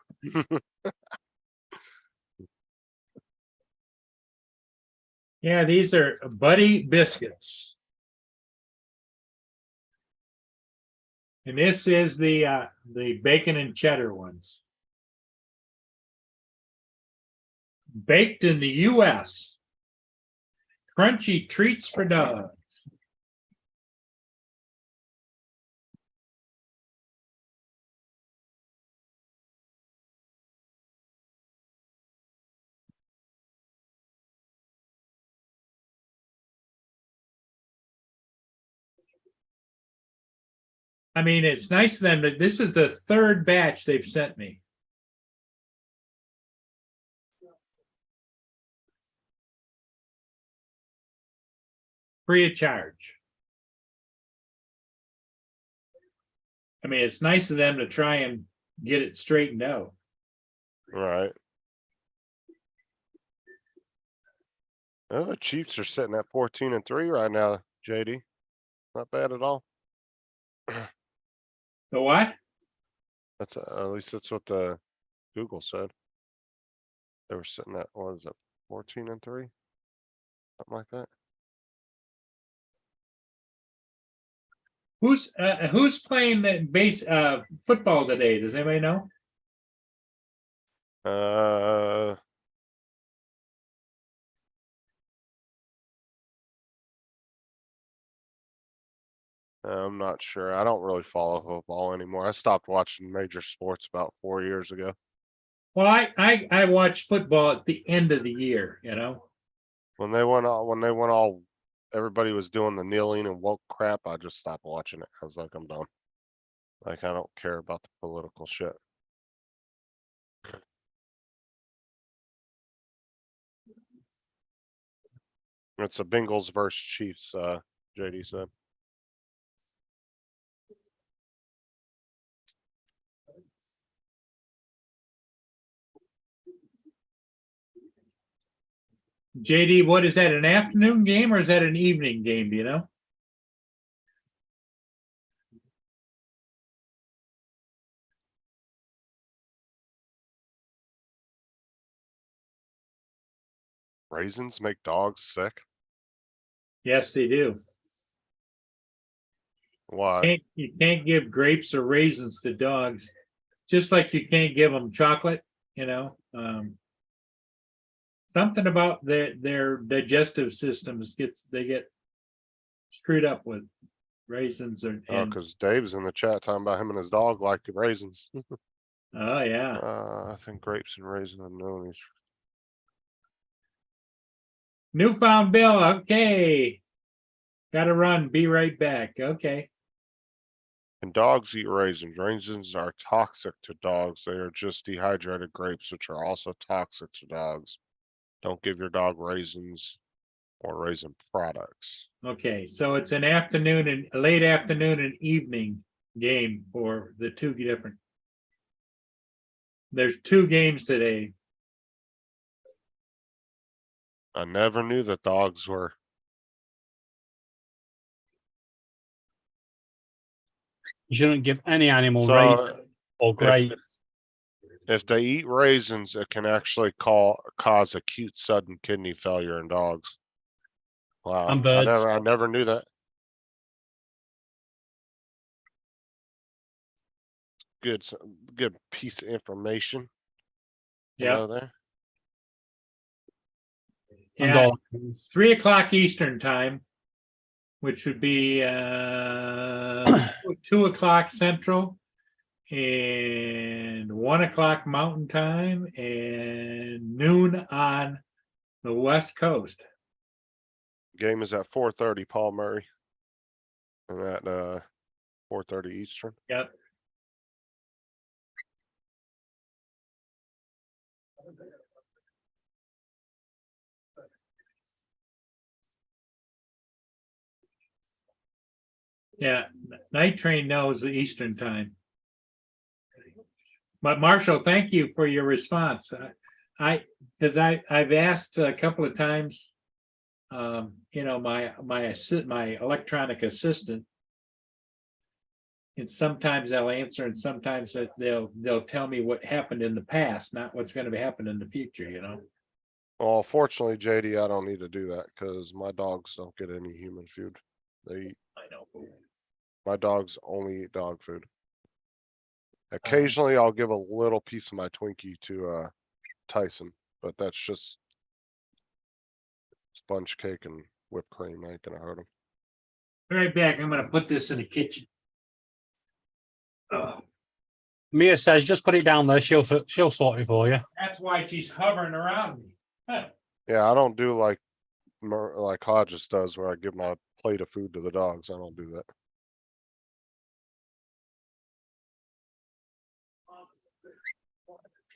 Yeah, these are Buddy biscuits. And this is the bacon and cheddar ones. Baked in the US. Crunchy treats for dogs. I mean, it's nice of them, but this is the third batch they've sent me. Free of charge. I mean, it's nice of them to try and get it straightened out. Right. Oh, the Chiefs are sitting at 14-3 right now, JD. Not bad at all. The what? That's at least that's what the Google said. They were sitting at, what is it, 14-3? Something like that. Who's playing the base football today? Does anybody know? I'm not sure. I don't really follow football anymore. I stopped watching major sports about 4 years ago. Well, I watch football at the end of the year, you know? When they went all, everybody was doing the kneeling and woke crap. I just stopped watching it. I was like, I'm done. Like, I don't care about the political shit. It's the Bengals versus Chiefs, JD said. JD, what is that, an afternoon game or is that an evening game, do you know? Raisins make dogs sick? Yes, they do. Why? You can't give grapes or raisins to dogs, just like you can't give them chocolate, you know? Something about their digestive systems they get screwed up with raisins Oh, and, cause Dave's in the chat talking about him and his dog like raisins. oh, yeah. I think grapes and raisins are known as. Newfound Bill, okay. Gotta run, be right back, okay. And dogs eat raisins. Raisins are toxic to dogs. They are just dehydrated grapes, which are also toxic to dogs. Don't give your dog raisins or raisin products. Okay, so it's an afternoon and late afternoon and evening game for the two different. There's two games today. I never knew that dogs were. You shouldn't give any animal So, raisin or grapes. If they eat raisins, it can actually cause acute sudden kidney failure in dogs. Wow, And birds. I never knew that. Good piece of information. You Yeah, know there. And yeah, all. 3 o'clock Eastern time. Which would be 2 o'clock Central. And 1 o'clock Mountain Time and noon on the West Coast. Game is at 4:30, Paul Murray. And at 4:30 Eastern. Yep. Yeah, Night Train knows the Eastern time. But Marshall, thank you for your response. Because I've asked a couple of times, you know, my electronic assistant. And sometimes they'll answer and sometimes they'll tell me what happened in the past, not what's going to happen in the future, you know? Well, fortunately, JD, I don't need to do that because my dogs don't get any human food. I know. My dogs only eat dog food. Occasionally, I'll give a little piece of my Twinkie to Tyson, but that's just sponge cake and whipped cream. Ain't gonna hurt him. Right back, I'm gonna put this in the kitchen. Oh, Mia says just put it down there. She'll sort it for you. that's why she's hovering around me. Huh. Yeah, I don't do like Hodges does, where I give my plate of food to the dogs. I don't do that.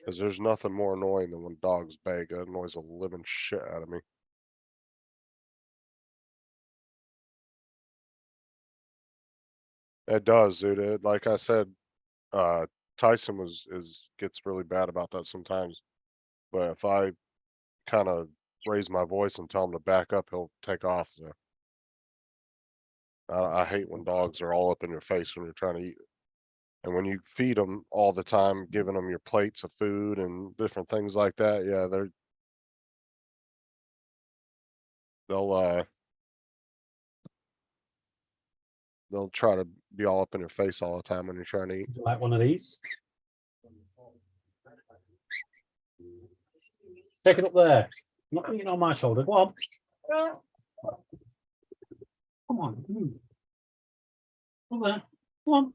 Cause there's nothing more annoying than when dogs beg. That annoys the living shit out of me. It does, dude. Like I said, Tyson gets really bad about that sometimes. But if I kind of raise my voice and tell him to back up, he'll take off. So. I hate when dogs are all up in your face when you're trying to eat. And when you feed them all the time, giving them your plates of food and different things like that, yeah, they'll try to be all up in your face all the time when you're trying to eat. Would you like one of these? Take it up there. Not leaning on my shoulder. Go on. Come on. Come on. Come on.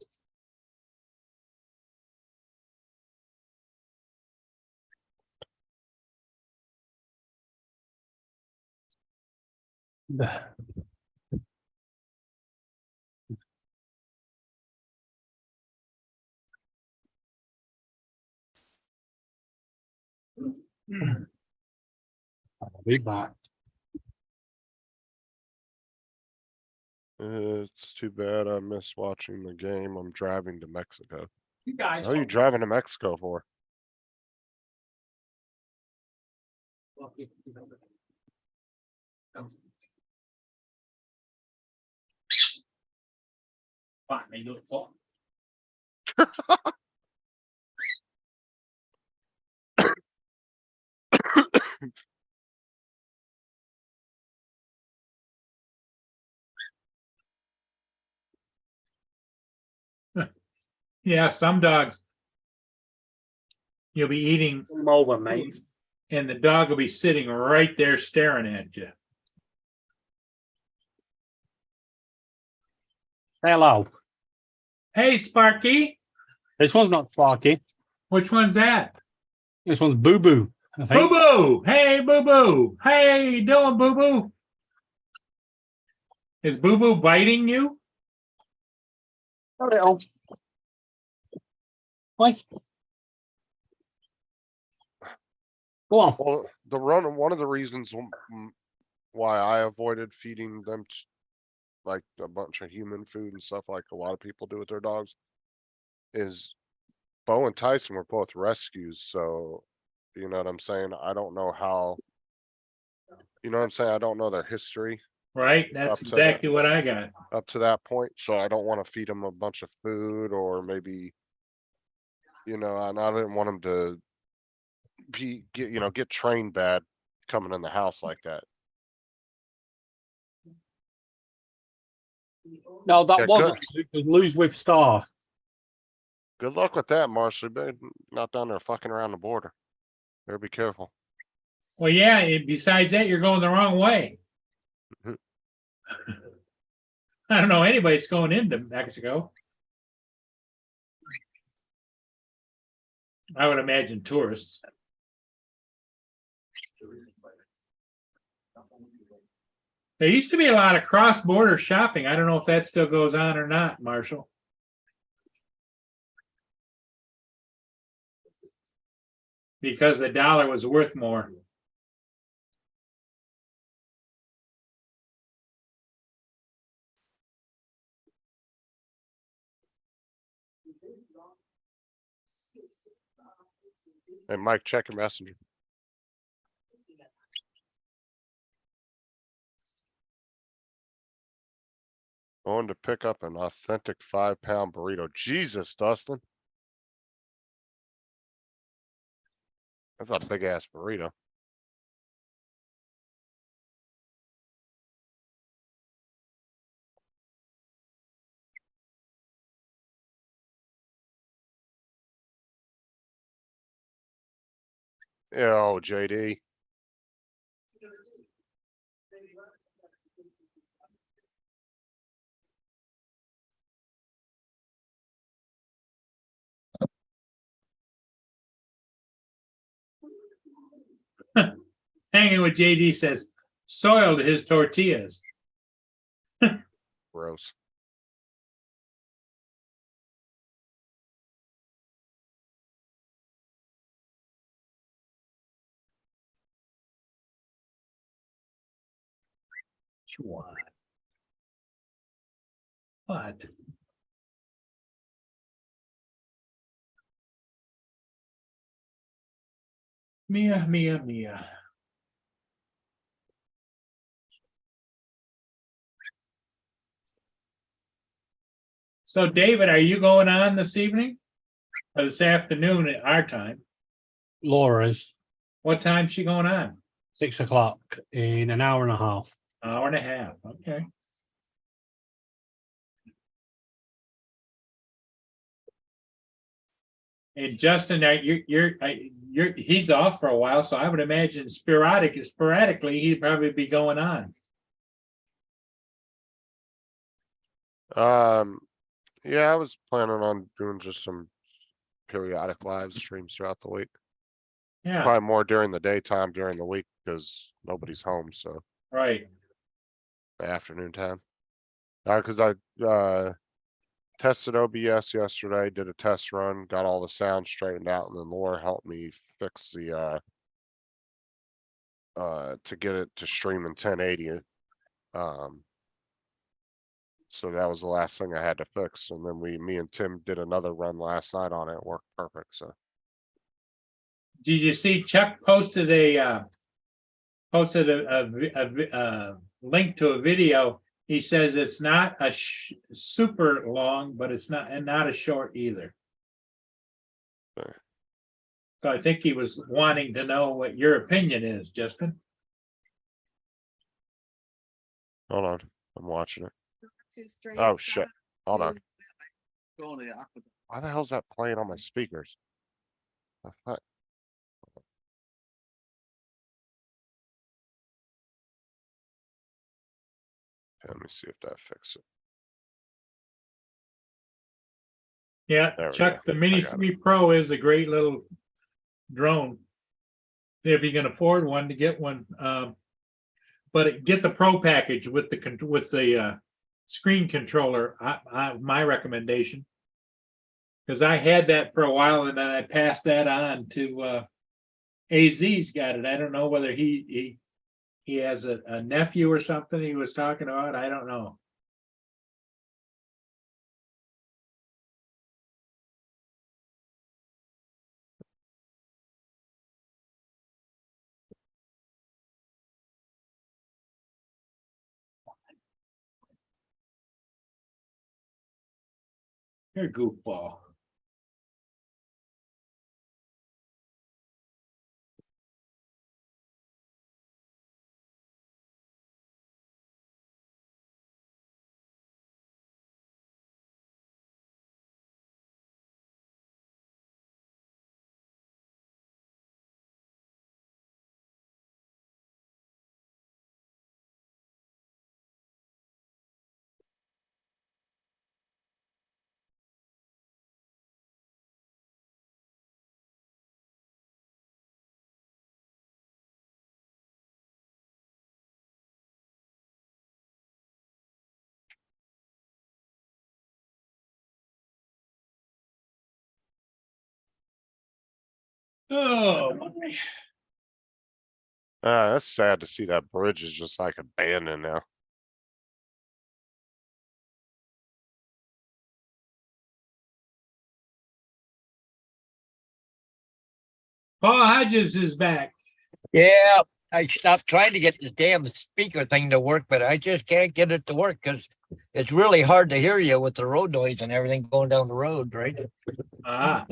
I'll be back. It's too bad I missed watching the game. I'm driving to Mexico. You guys. What are you driving to Mexico for? Fine, they do it for. Yeah, some dogs. You'll be eating Come over, mate. and the dog will be sitting right there staring at you. Hello. Hey, Sparky, This one's not Sparky. which one's that? This one's Boo Boo. I Boo think. Boo. Hey, Boo Boo. Hey, how you doing, Boo Boo? Is Boo Boo biting you? Got it on. Wait. Go on. Well, one of the reasons why I avoided feeding them like a bunch of human food and stuff like a lot of people do with their dogs is Bo and Tyson were both rescues, so you know what I'm saying? I don't know how, you know what I'm saying? I don't know their history Right, that's Up to that. exactly what I got. up to that point, so I don't want to feed them a bunch of food or maybe, you know, and I didn't want them to get trained bad coming in the house like that. No, that Yeah, wasn't. It was Lose with Star. Good luck with that, Marshall. You better not down there fucking around the border. Better be careful. Well, yeah, and besides that, you're going the wrong way. Mhm. I don't know anybody that's going into Mexico. I would imagine tourists. There used to be a lot of cross-border shopping. I don't know if that still goes on or not, Marshall. Because the dollar was worth more. Hey, Mike, check your messenger. Going to pick up an authentic 5-pound burrito. Jesus, Dustin. That's a big ass burrito. Oh, JD. Hanging with JD says, soiled his tortillas. Gross. What? What? Mia, Mia, Mia. So David, are you going on this evening? Or this afternoon at our time? Laura's What time's she going on? 6 o'clock in an hour and a half. Hour and a half, okay. And Justin, he's off for a while, so I would imagine sporadically, he'd probably be going on. Yeah, I was planning on doing just some periodic live streams throughout the week. Yeah, Probably more during the daytime during the week because nobody's home, so right. the afternoon time. Cause I tested OBS yesterday, did a test run, got all the sound straightened out, and then Laura helped me fix the to get it to stream in 1080. Um, so that was the last thing I had to fix, and then me and Tim did another run last night on it. It worked perfect, so. Did you see Chuck posted a link to a video? He says it's not a super long, but it's not, and not a short either. Okay. So I think he was wanting to know what your opinion is, Justin. Hold on, I'm watching it. Oh, shit. Hold on. Why the hell's that playing on my speakers? The fuck? Let me see if that fixes it. Yeah, There we Chuck, go. the Mini I got it. 3 Pro is a great little drone. If you can afford one, to get one. But get the Pro package with the screen controller. My recommendation. Because I had that for a while and then I passed that on to AZ's got it. I don't know whether he has a nephew or something he was talking about. I don't know. You're a goofball. Oh, my. That's sad to see that bridge is just like abandoned now. Paul Hodges is back. Yeah, I stopped trying to get the damn speaker thing to work, but I just can't get it to work because it's really hard to hear you with the road noise and everything going down the road, right? Ah,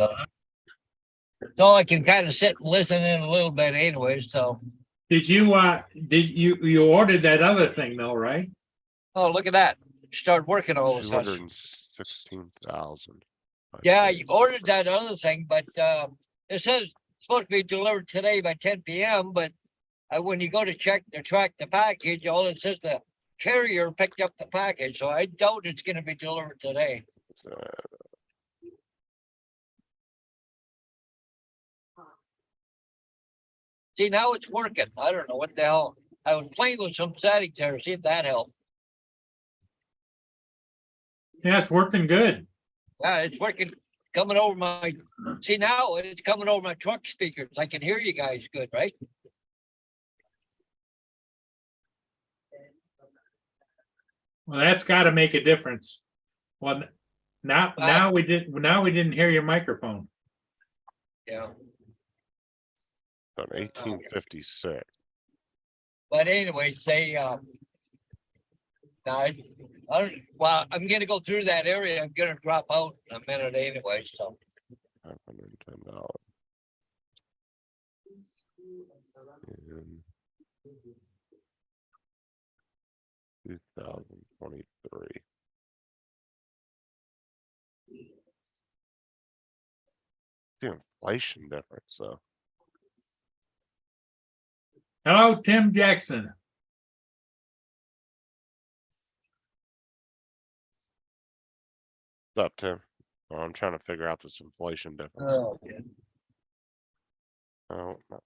So I can kind of sit and listen in a little bit anyway, so. did you ordered that other thing though, right? Oh, look at that. Start working all of a sudden. 216,000. Yeah, I ordered that other thing, but it says it's supposed to be delivered today by 10 p.m. But when you go to track the package, all it says the carrier picked up the package, so I doubt it's going to be delivered today. See, now it's working. I don't know what the hell. I was playing with some settings there, see if that helped. Yeah, it's working good. Yeah, it's working. Coming over my. See, now it's coming over my truck speakers. I can hear you guys good, right? Well, that's got to make a difference. Well, now we didn't hear your microphone. Yeah. On 1856. But anyway, say, well, I'm gonna go through that area. I'm gonna drop out in a minute anyway, so. $510. In 2023. The inflation difference, so. Hello, Tim Jackson. Up, Tim? Oh, I'm trying to figure out this inflation difference. Oh, Oh, no.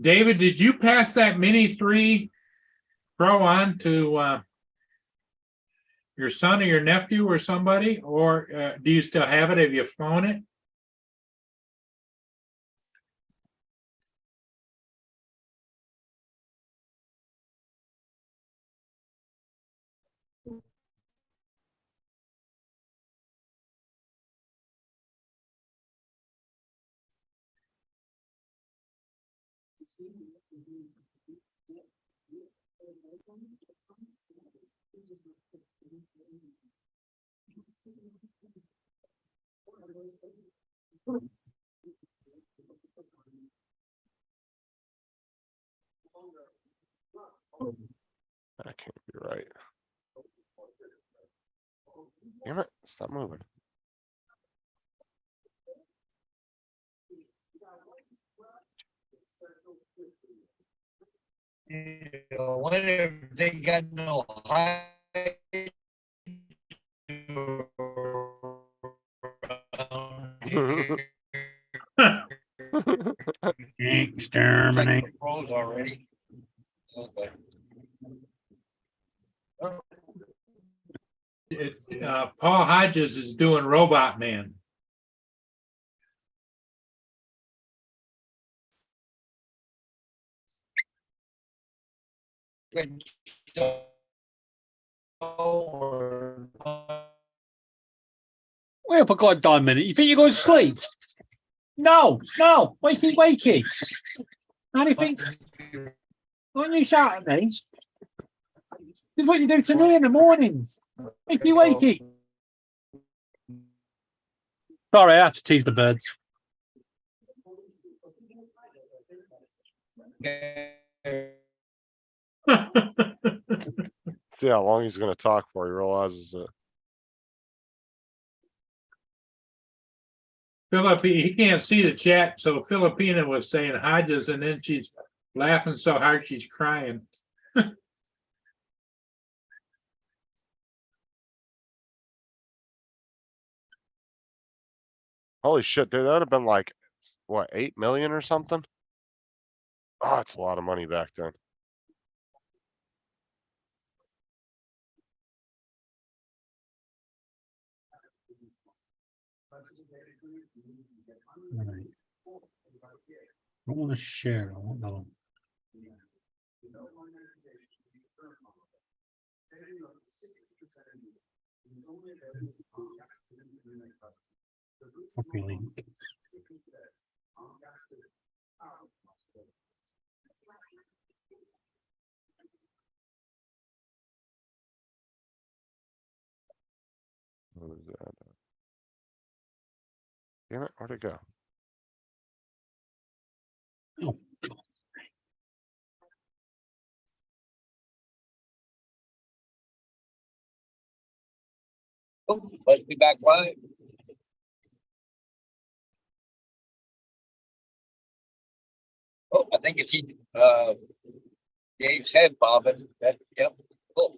David, did you pass that Mini 3 Pro on to your son or your nephew or somebody? Or do you still have it? Have you flown it? That can't be right. Damn it, stop moving. wonder if they got no high. Exterminate. Pros already. Okay. It's, Paul Hodges is doing Robot Man. Wait up a goddamn minute. You think you're going to sleep? No, no. Wakey, wakey. Anything? Why you shout at me? This is what you do to me in the mornings. Wakey, wakey. Sorry, I had to tease the birds. See how long he's gonna talk before he realizes it. Philip, he can't see the chat, so Filipina was saying Hodges, and then she's laughing so hard she's crying. Holy shit, dude, that'd have been like, what, 8 million or something? Oh, it's a lot of money back then. Right. I don't want to share. I want the copy link. What is that? Damn it, where'd it go? Oh, Oh, let's be back live. Oh, I think it's Dave's head bobbing. Yep. Oh.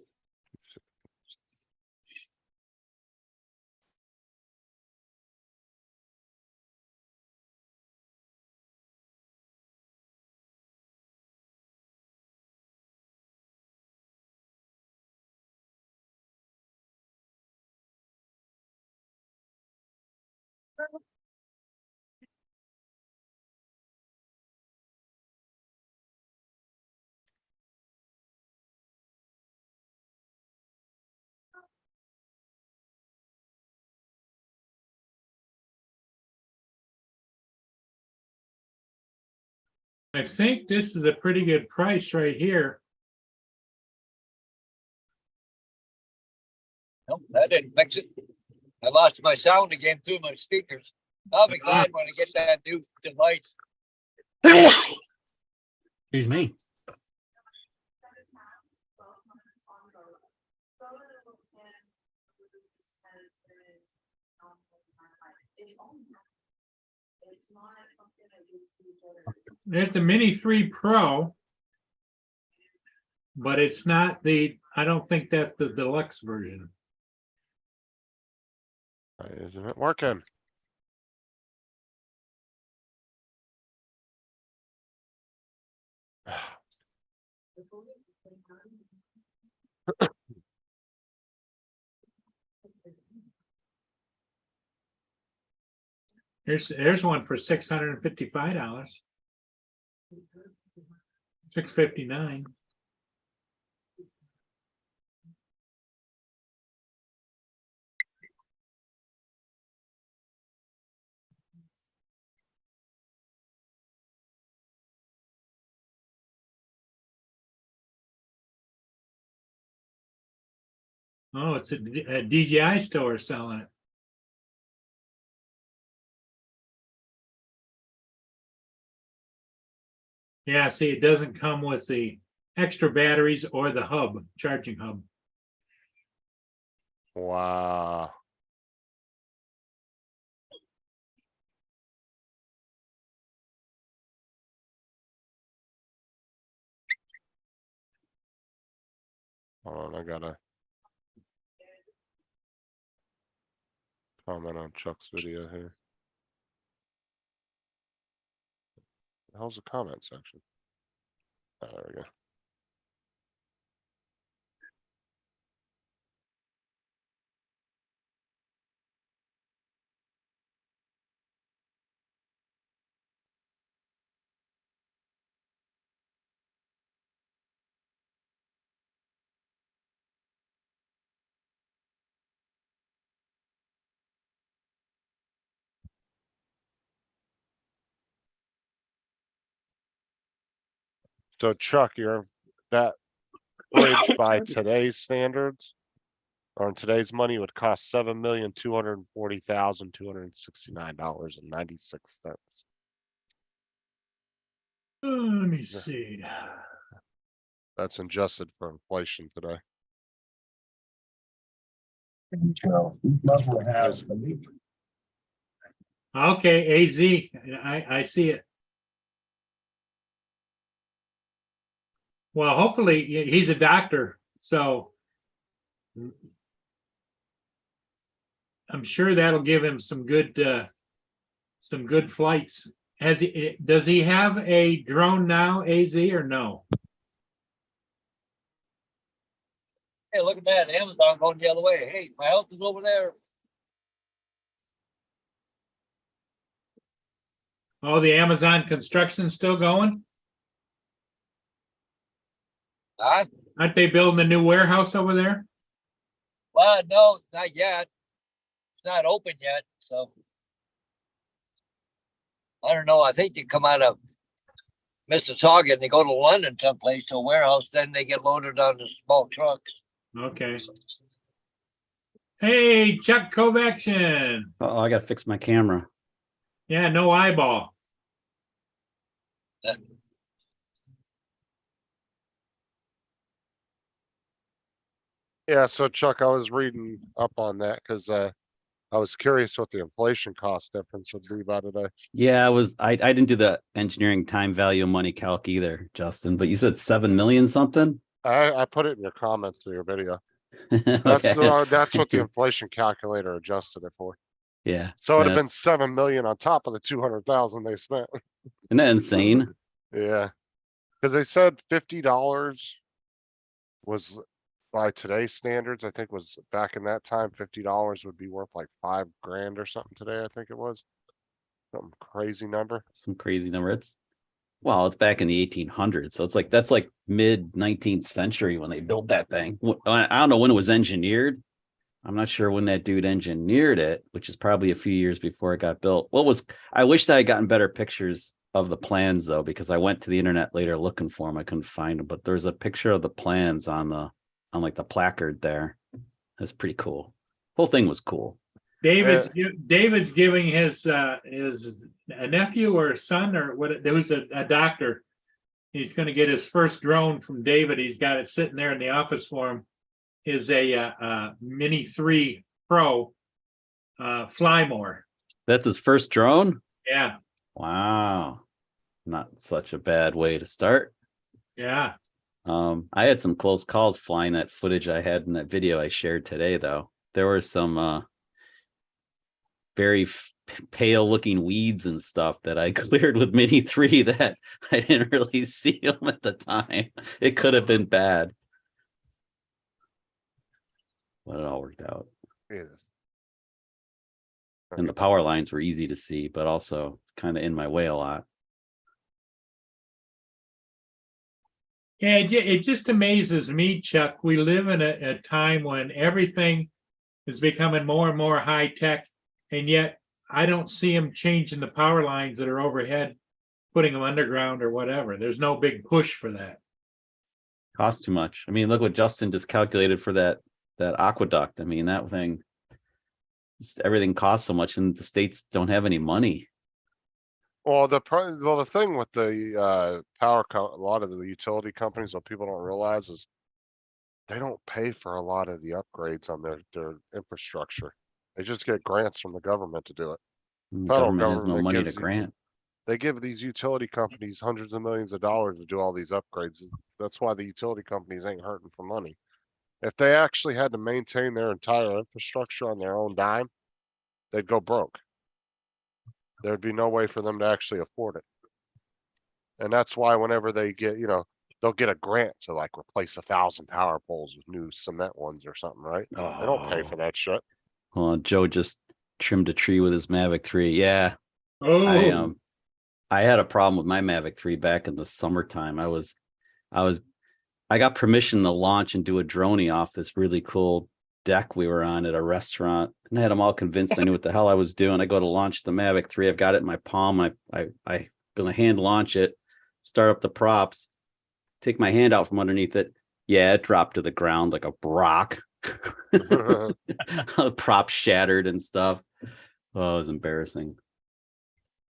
I think this is a pretty good price right here. No, that didn't fix it. I lost my sound again through my speakers. I'll be glad when I get that new device. excuse me. There's the Mini 3 Pro. But it's not I don't think that's the deluxe version. Why isn't it working? Here's one for $655. $659. Oh, it's a DJI store selling it. Yeah, see, it doesn't come with the extra batteries or the hub, charging hub. Wow. Hold on, I gotta comment on Chuck's video here. How's the comment section? Oh, there we go. So Chuck, that bridge by today's standards, or in today's money, would cost $7,240,269.96. Let me see. That's adjusted for inflation today. Okay, AZ, I see it. Well, hopefully he's a doctor, so I'm sure that'll give him some good flights. Does he have a drone now, AZ, or no? Hey, look at that, Amazon going the other way. Hey, my house is over there. Oh, the Amazon construction's still going? Huh? Aren't they building a new warehouse over there? Well, no, not yet. It's not open yet, so. I don't know. I think they come out of Mississauga and they go to London someplace to a warehouse, then they get loaded on the small trucks. Okay. Hey, Chuck Kovaction. Oh, I gotta fix my camera. Yeah, no eyeball. Yeah, so Chuck, I was reading up on that because I was curious what the inflation cost difference would be by today. Yeah, I didn't do the engineering time value money calc either, Justin, but you said 7 million something? I put it in your comments to your video. That's Okay. that's what the inflation calculator adjusted it for. Yeah. So it would have been that's- 7 million on top of the 200,000 they spent. Isn't that insane? Yeah, because they said $50 was by today's standards, I think was back in that time, $50 would be worth like 5 grand or something today, I think it was. Some crazy number. Some crazy number. It's back in the 1800s. So that's like mid 19th century when they built that thing. I don't know when it was engineered. I'm not sure when that dude engineered it, which is probably a few years before it got built. I wish that I had gotten better pictures of the plans though, because I went to the internet later looking for them. I couldn't find them, but there's a picture of the plans on like the placard there. That's pretty cool. Whole thing was cool. David's giving his a nephew or son or what? There was a doctor. He's going to get his first drone from David. He's got it sitting there in the office for him. Is a Mini 3 Pro Flymore. That's his first drone? Yeah, Wow. Not such a bad way to start. yeah. I had some close calls flying that footage I had in that video I shared today, though. There were some very pale looking weeds and stuff that I cleared with Mini 3 that I didn't really see them at the time. It could have been bad. But it all worked out. Jesus. And the power lines were easy to see, but also kind of in my way a lot. Yeah, it just amazes me, Chuck. We live in a time when everything is becoming more and more high tech, and yet I don't see them changing the power lines that are overhead, putting them underground or whatever. There's no big push for that. Cost too much. I mean, look what Justin just calculated for that aqueduct. I mean, that thing, everything costs so much, and the states don't have any money. Well, the thing with the a lot of the utility companies, what people don't realize is they don't pay for a lot of the upgrades on their infrastructure. They just get grants from the government to do it. The Federal government has no government money to gives you- grant. They give these utility companies hundreds of millions of dollars to do all these upgrades. That's why the utility companies ain't hurting for money. If they actually had to maintain their entire infrastructure on their own dime, they'd go broke. There'd be no way for them to actually afford it. And that's why whenever they get, they'll get a grant to like replace 1,000 power poles with new cement ones or something, right? They don't pay for that shit. Well, Joe just trimmed a tree with his Mavic 3. Yeah. Oh, I had a problem with my Mavic 3 back in the summertime. I got permission to launch and do a droney off this really cool deck we were on at a restaurant, and I had them all convinced I knew what the hell I was doing. I go to launch the Mavic 3. I've got it in my palm. I gonna hand launch it, start up the props, take my hand out from underneath it. Yeah, it dropped to the ground like a rock. The prop shattered and stuff. Oh, it was embarrassing.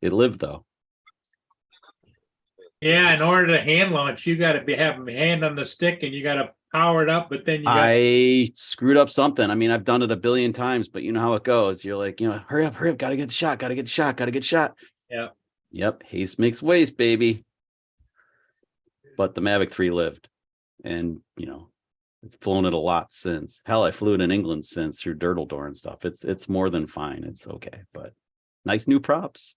It lived though. yeah. In order to hand launch, you got to have a hand on the stick, and you got to power it up. But then you got I screwed up something. I mean, I've done it a billion times, but you know how it goes. You're like, hurry up, gotta get the shot, gotta get shot. Yeah. Yep, haste makes waste, baby. But the Mavic 3 lived, and it's flown it a lot since. Hell, I flew it in England since through Dirtledore and stuff. It's more than fine. It's okay, but nice new props.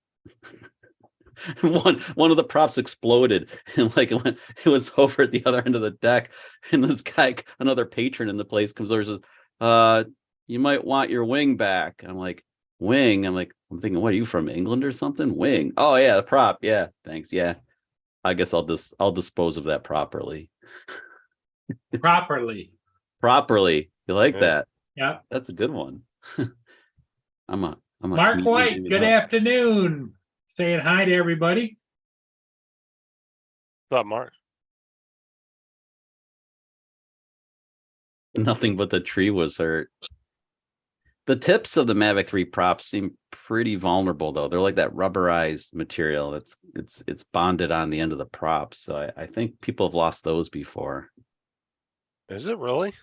One of the props exploded, and it was over at the other end of the deck, and this guy, another patron in the place, comes over and says, you might want your wing back. I'm like, wing? I'm thinking, what, are you from England or something? Wing? Oh yeah, the prop. Yeah, thanks. Yeah, I guess I'll dispose of that properly. properly. You like Yeah. that? Yeah. That's a good one. I'm a Mark comedian, White, maybe good not. afternoon. Saying hi to everybody. What's up, Mark? Nothing but the tree was hurt. The tips of the Mavic 3 props seem pretty vulnerable though. They're like that rubberized material. It's bonded on the end of the props. So I think people have lost those before. Is it really?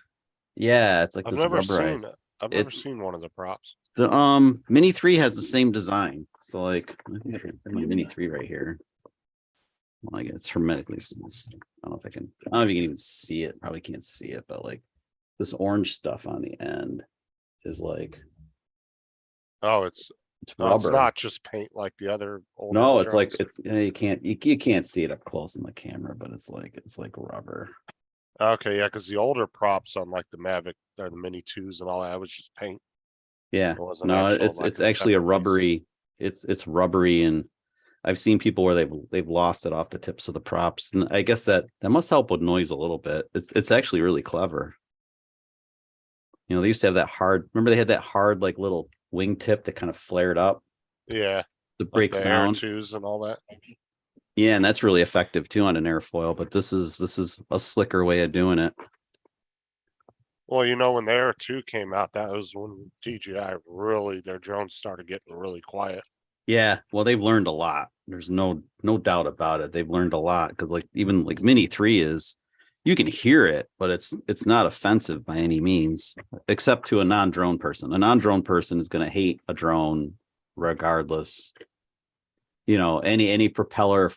Yeah, it's like I've this never rubberized. seen it. I've never It's- seen one of the props. The Mini 3 has the same design. So I think I have my Mini 3 right here. Well, it's hermetically sealed. I don't know if you can even see it. Probably can't see it, but this orange stuff on the end is Oh, it's it's rubber. not just paint like the other older No, it's drones. you can't see it up close in the camera, but it's like rubber. Okay, yeah, because the older props on like the Mavic or the Mini 2s and all that was just paint. Yeah, It wasn't no, actual, it's like, a actually a separate piece. rubbery. It's rubbery, and I've seen people where they've lost it off the tips of the props, and I guess that must help with noise a little bit. It's actually really clever. They used to have that hard. Remember, they had that hard little wing tip that kind of flared up Yeah, to like break the Air sound. 2s and all that. Yeah, and that's really effective too on an airfoil. But this is a slicker way of doing it. Well, when the Air 2 came out, that was when DJI their drones started getting really quiet. Yeah, well, they've learned a lot. There's no doubt about it. They've learned a lot because even Mini 3 is, you can hear it, but it's not offensive by any means, except to a non-drone person. A non-drone person is going to hate a drone regardless. Any propeller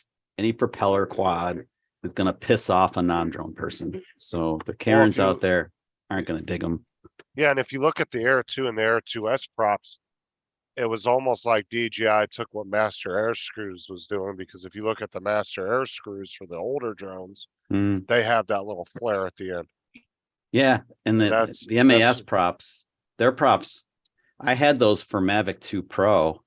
quad is gonna piss off a non-drone person. So the Karens you- out there aren't gonna dig them. Yeah, and if you look at the Air 2 and the Air 2S props, it was almost like DJI took what Master Air Screws was doing, because if you look at the Master Air Screws for the older drones, Mm, they have that little flare at the end. yeah, and That's- the MAS that's- props, their props, I had those for Mavic 2 Pro,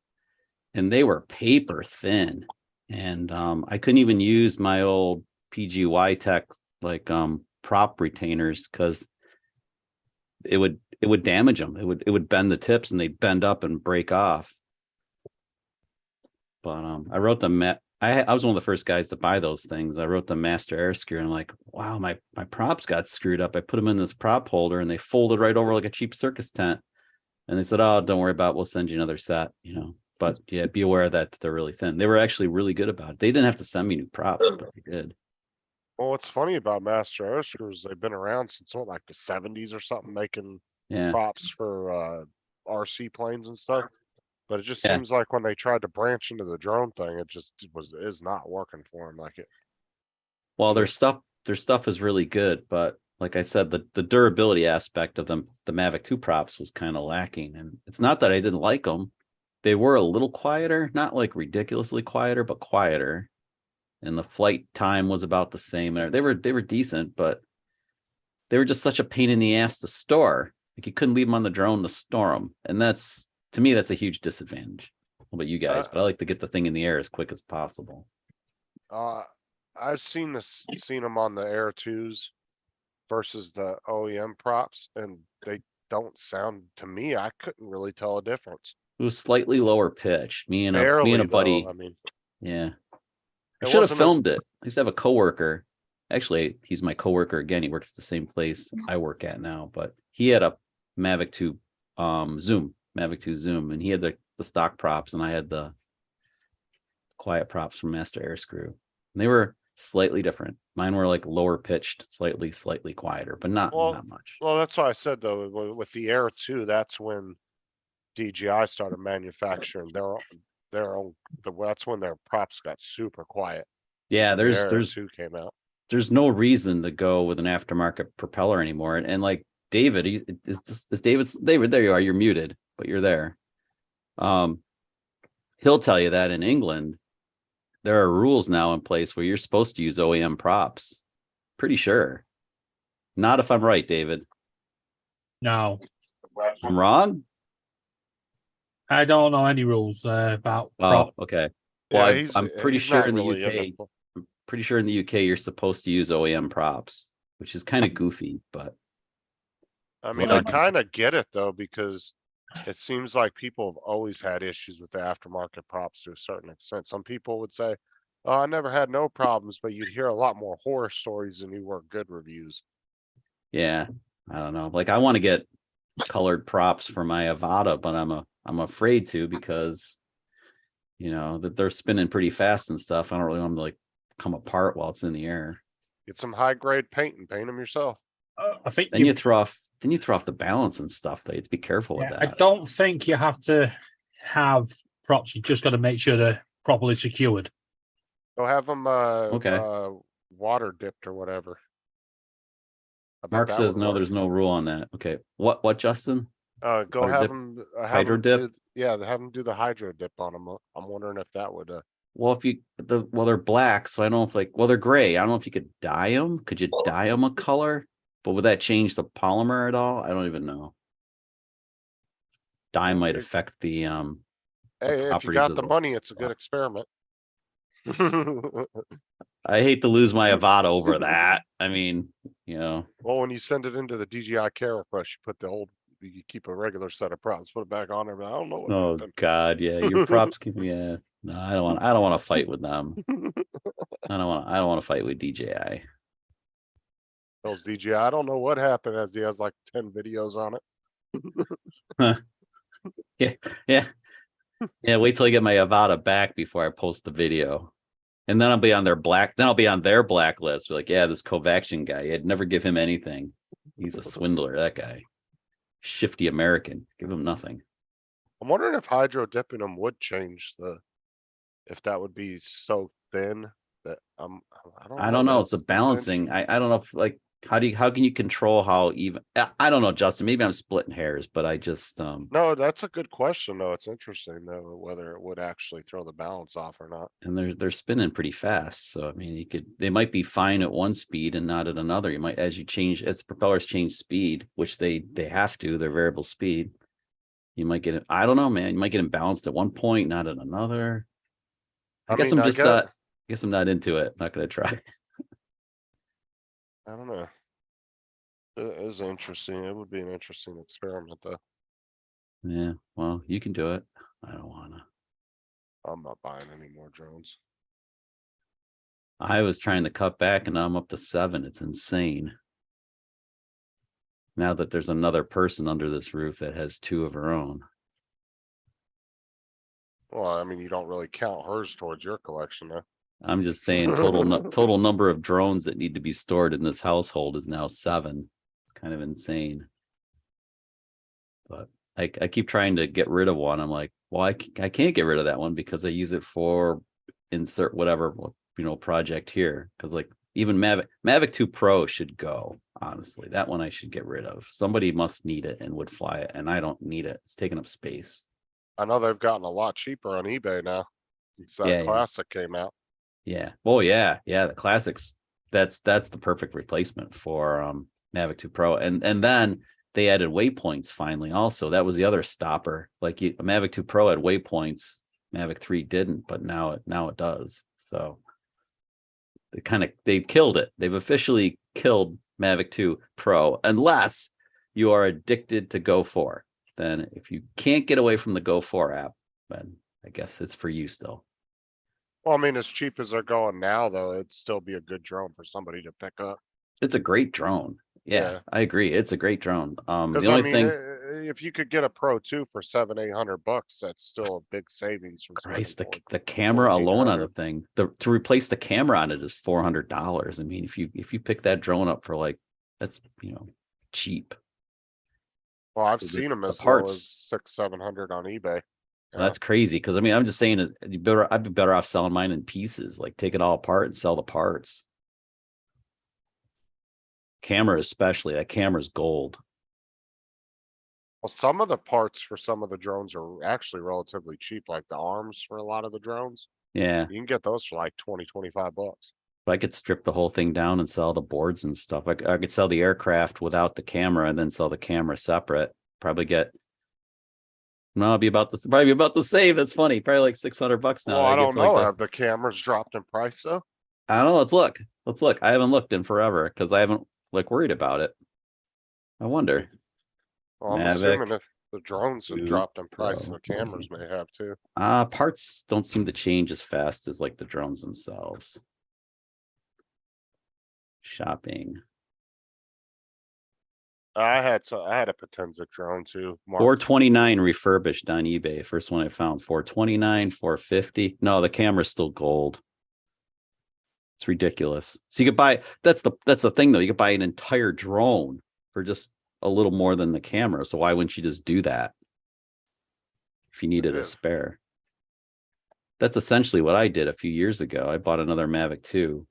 and they were paper thin, and I couldn't even use my old PGY Tech like prop retainers because it would damage them. It would bend the tips, and they bend up and break off. But I wrote the I was one of the first guys to buy those things. I wrote the Master Air Screw, and I'm like, wow, my props got screwed up. I put them in this prop holder, and they folded right over like a cheap circus tent. And they said, "Oh, don't worry about it. We'll send you another set." You know, but yeah, be aware that they're really thin. They were actually really good about it. They didn't have to send me new props, but they did. Well, what's funny about Master Air Screws, they've been around since what, like the 70s or something, making Yeah, props for RC planes and stuff. But it just Yeah. seems like when they tried to branch into the drone thing, it just is not working for them like it. well, their stuff is really good, but like I said, the durability aspect of them, the Mavic 2 props was kind of lacking. And it's not that I didn't like them; they were a little quieter, not like ridiculously quieter, but quieter. And the flight time was about the same. They were decent, but they were just such a pain in the ass to store. Like you couldn't leave them on the drone to store them, and that's, to me, that's a huge disadvantage. What about you guys? But I like to get the thing in the air as quick as possible. I've seen them on the Air 2s versus the OEM props, and they don't sound, to me, I couldn't really tell a difference. It was slightly lower pitch. Me and Barely, a buddy. though, I mean, Yeah. I It should have wasn't a- filmed it. I used to have a coworker. Actually, he's my coworker again. He works at the same place I work at now, but he had a Mavic 2 Mavic 2 Zoom, and he had the stock props, and I had the quiet props from Master Air Screw. And they were slightly different. Mine were like lower pitched, slightly quieter, but not much. well, that's why I said though, with the Air 2, that's when DJI started manufacturing their own, that's when their props got super quiet. Yeah, when the Air there's 2 came out. there's no reason to go with an aftermarket propeller anymore. And like David, is David, there you are, you're muted, but you're there. He'll tell you that in England, there are rules now in place where you're supposed to use OEM props. Pretty sure. Not if I'm right, David. No, I'm wrong? I don't know any rules about. Oh, okay. Well, I'm pretty he's sure not in the really UK, it. pretty sure in the UK you're supposed to use OEM props, which is kind of goofy, but I mean, Well, I kind of get it though, because it seems like people have always had issues with the aftermarket props to a certain extent. Some people would say, "Oh, I never had no problems," but you'd hear a lot more horror stories than you were good reviews. yeah, I don't know. Like I want to get colored props for my Avata, but I'm afraid to, because you know that they're spinning pretty fast and stuff. I don't really want them to like come apart while it's in the air. Get some high grade paint and paint them yourself. I think Then you throw off the balance and stuff. Though you have to be careful with I that. don't think you have to have props. You just got to make sure they're properly secured. Go have them Okay. water dipped or whatever. I bet Mark that says would no, work. there's no rule on that. Okay, what, Justin? Go Water have dip? them Hydro dip? Yeah, have them do the hydro dip on them. I'm wondering if that would Well, they're black, so I don't know if they're gray. I don't know if you could dye them. Could you dye them a color? But would that change the polymer at all? I don't even know. Dye might it- affect the hey, if you properties got of the the- money, it's a good experiment. I hate to lose my Avata over that. I mean, you know, Well, when you send it into the DJI care request, you put you keep a regular set of props, put it back on there, but I don't know what oh happened. God, yeah, your props can, yeah. No, I don't want to fight with them. I don't want to fight with DJI. Tells DJI, I don't know what happened, as he has like 10 videos on it. Yeah. Yeah, wait till I get my Avata back before I post the video. And then I'll be on their blacklist. We're like, yeah, this Covaxion guy, I'd never give him anything. He's a swindler, that guy. Shifty American. Give him nothing. I'm wondering if hydro dipping them would change if that would be so thin that I don't know. man. It's a balancing. I don't know if like how can you control how even I don't know, Justin. Maybe I'm splitting hairs, but I just No, that's a good question, though. It's interesting, though, whether it would actually throw the balance off or not. and they're spinning pretty fast. So I mean they might be fine at one speed and not at another. You might as the propellers change speed, which they have to, their variable speed. You might get it. I don't know, man. You might get them balanced at one point, not at another. I guess mean, I'm just not. I guess I'm not into it. Not gonna try. I don't know. It is interesting. It would be an interesting experiment, though. Yeah. Well, you can do it. I don't wanna. I'm not buying any more drones. I was trying to cut back and now I'm up to 7. It's insane. Now that there's another person under this roof that has 2 of her own. Well, I mean, you don't really count hers towards your collection, though. I'm just saying total number of drones that need to be stored in this household is now 7. It's kind of insane. But I keep trying to get rid of one. I'm like, well, I can't get rid of that one because I use it for insert whatever, project here. Because like even Mavic 2 Pro should go. Honestly, that one I should get rid of. Somebody must need it and would fly it, and I don't need it. It's taking up space. I know they've gotten a lot cheaper on eBay now. Since that Yeah, yeah. classic came out. Yeah. Oh yeah. Yeah. The classics. That's the perfect replacement for Mavic 2 Pro. And then they added waypoints finally. Also, that was the other stopper. Like Mavic 2 Pro had waypoints. Mavic 3 didn't, but now it does. So they've killed it. They've officially killed Mavic 2 Pro, unless you are addicted to Go 4. Then if you can't get away from the Go 4 app, then I guess it's for you still. Well, I mean, as cheap as they're going now, though, it'd still be a good drone for somebody to pick up. It's a great drone. Yeah, Yeah. I agree. It's a great drone. Because The I only mean, thing, if you could get a Pro 2 for $700-800, that's still a big savings from Christ, spending the camera alone on the 1400. thing, to replace the camera on it is $400. I mean, if you pick that drone up for like, that's cheap. Well, I've The- seen them the as low parts. as $600-700 on eBay. Well, that's crazy. Because I mean, I'm just saying, I'd be better off selling mine in pieces, like take it all apart and sell the parts. Camera especially, that camera's gold. Well, some of the parts for some of the drones are actually relatively cheap, like the arms for a lot of the drones. Yeah, You can get those for like $20-25. if I could strip the whole thing down and sell the boards and stuff, I could sell the aircraft without the camera and then sell the camera separate. Probably get. No, it'd probably be about the same. That's funny. Probably like $600 now. Well, I get don't for like know. the- Have the cameras dropped in price though? I don't know. Let's look. I haven't looked in forever because I haven't worried about it. I wonder. Well, I'm Mavic assuming if the drones have 2 dropped in price, Pro. the cameras may have too. Parts don't seem to change as fast as like the drones themselves. Shopping. I had a Potenza drone too. Mark. 429 refurbished on eBay. First one I found, 429, 450. No, the camera's still gold. It's ridiculous. So you could buy, that's the thing though. You could buy an entire drone for just a little more than the camera. So why wouldn't you just do that? If you needed Yeah. a spare. That's essentially what I did a few years ago. I bought another Mavic 2.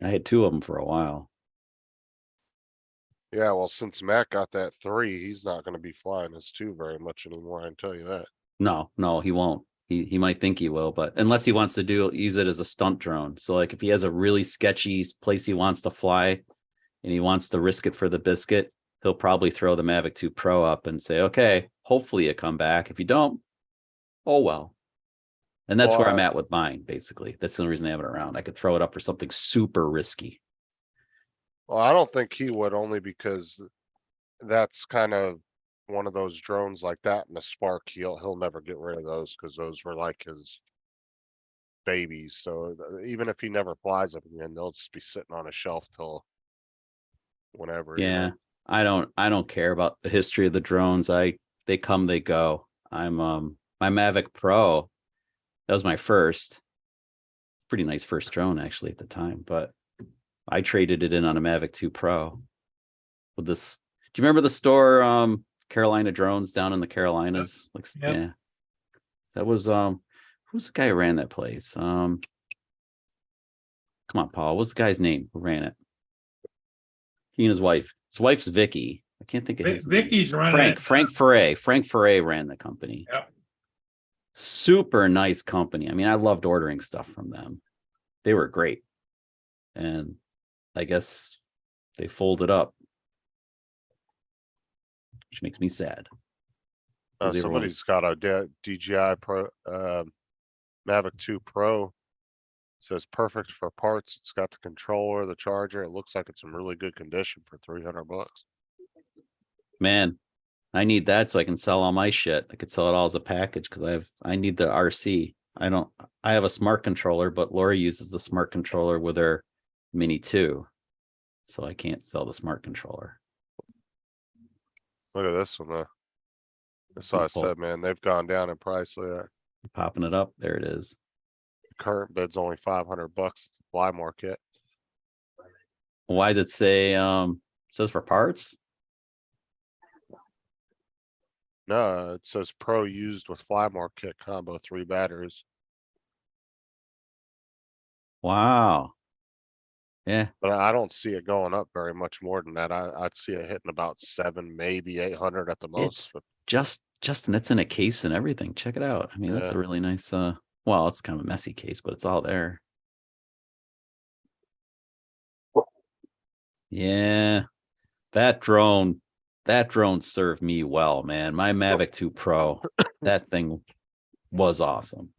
I had 2 of them for a while. Yeah, well, since Matt got that 3, he's not gonna be flying his 2 very much anymore, I can tell you that. No, he won't. He might think he will, but unless he wants to use it as a stunt drone. So like if he has a really sketchy place he wants to fly and he wants to risk it for the biscuit, he'll probably throw the Mavic 2 Pro up and say, okay, hopefully you come back. If you don't, oh well. And that's where I'm at with mine, basically. That's the only reason I have it around. I could throw it up for something super risky. Well, I don't think he would, only because that's kind of one of those drones like that and the Spark, he'll never get rid of those because those were like his babies. So even if he never flies them again, they'll just be sitting on a shelf till whenever. you Yeah. know? I don't care about the history of the drones. They come, they go. I'm my Mavic Pro, that was my first. Pretty nice first drone actually at the time, but I traded it in on a Mavic 2 Pro with this. Do you remember the store Carolina Drones down in the Carolinas? Like Yep. yeah. That was who's the guy who ran that place? Come on, Paul. What's the guy's name who ran it? He and his wife. His wife's Vicky. I can't think of his name. Vicky's running Frank. it. Frank Foray. Frank Foray ran the company. Yep. Super nice company. I mean, I loved ordering stuff from them. They were great. And I guess they folded up, which makes me sad. They were one- Somebody's got a DJI Pro, Mavic 2 Pro. Says perfect for parts. It's got the controller, the charger. It looks like it's in really good condition for $300. Man, I need that so I can sell all my shit. I could sell it all as a package because I need the RC. I have a smart controller, but Lori uses the smart controller with her Mini 2. So I can't sell the smart controller. Look at this one, that's why I Cool. said, man, they've gone down in price. Look at that. Popping it up. There it is. Current bid's only $500 at the fly market. Why does it say says for parts? No, it says Pro used with fly market combo 3 batteries. Wow. Yeah. But I don't see it going up very much more than that. I'd see it hitting about 7, maybe 800 at the most. It's But Justin, it's in a case and everything. Check it out. I mean, that's Yeah. a really nice well, it's kind of a messy case, but it's all there. Yeah. That drone served me well, man. My Mavic 2 Pro, that thing was awesome.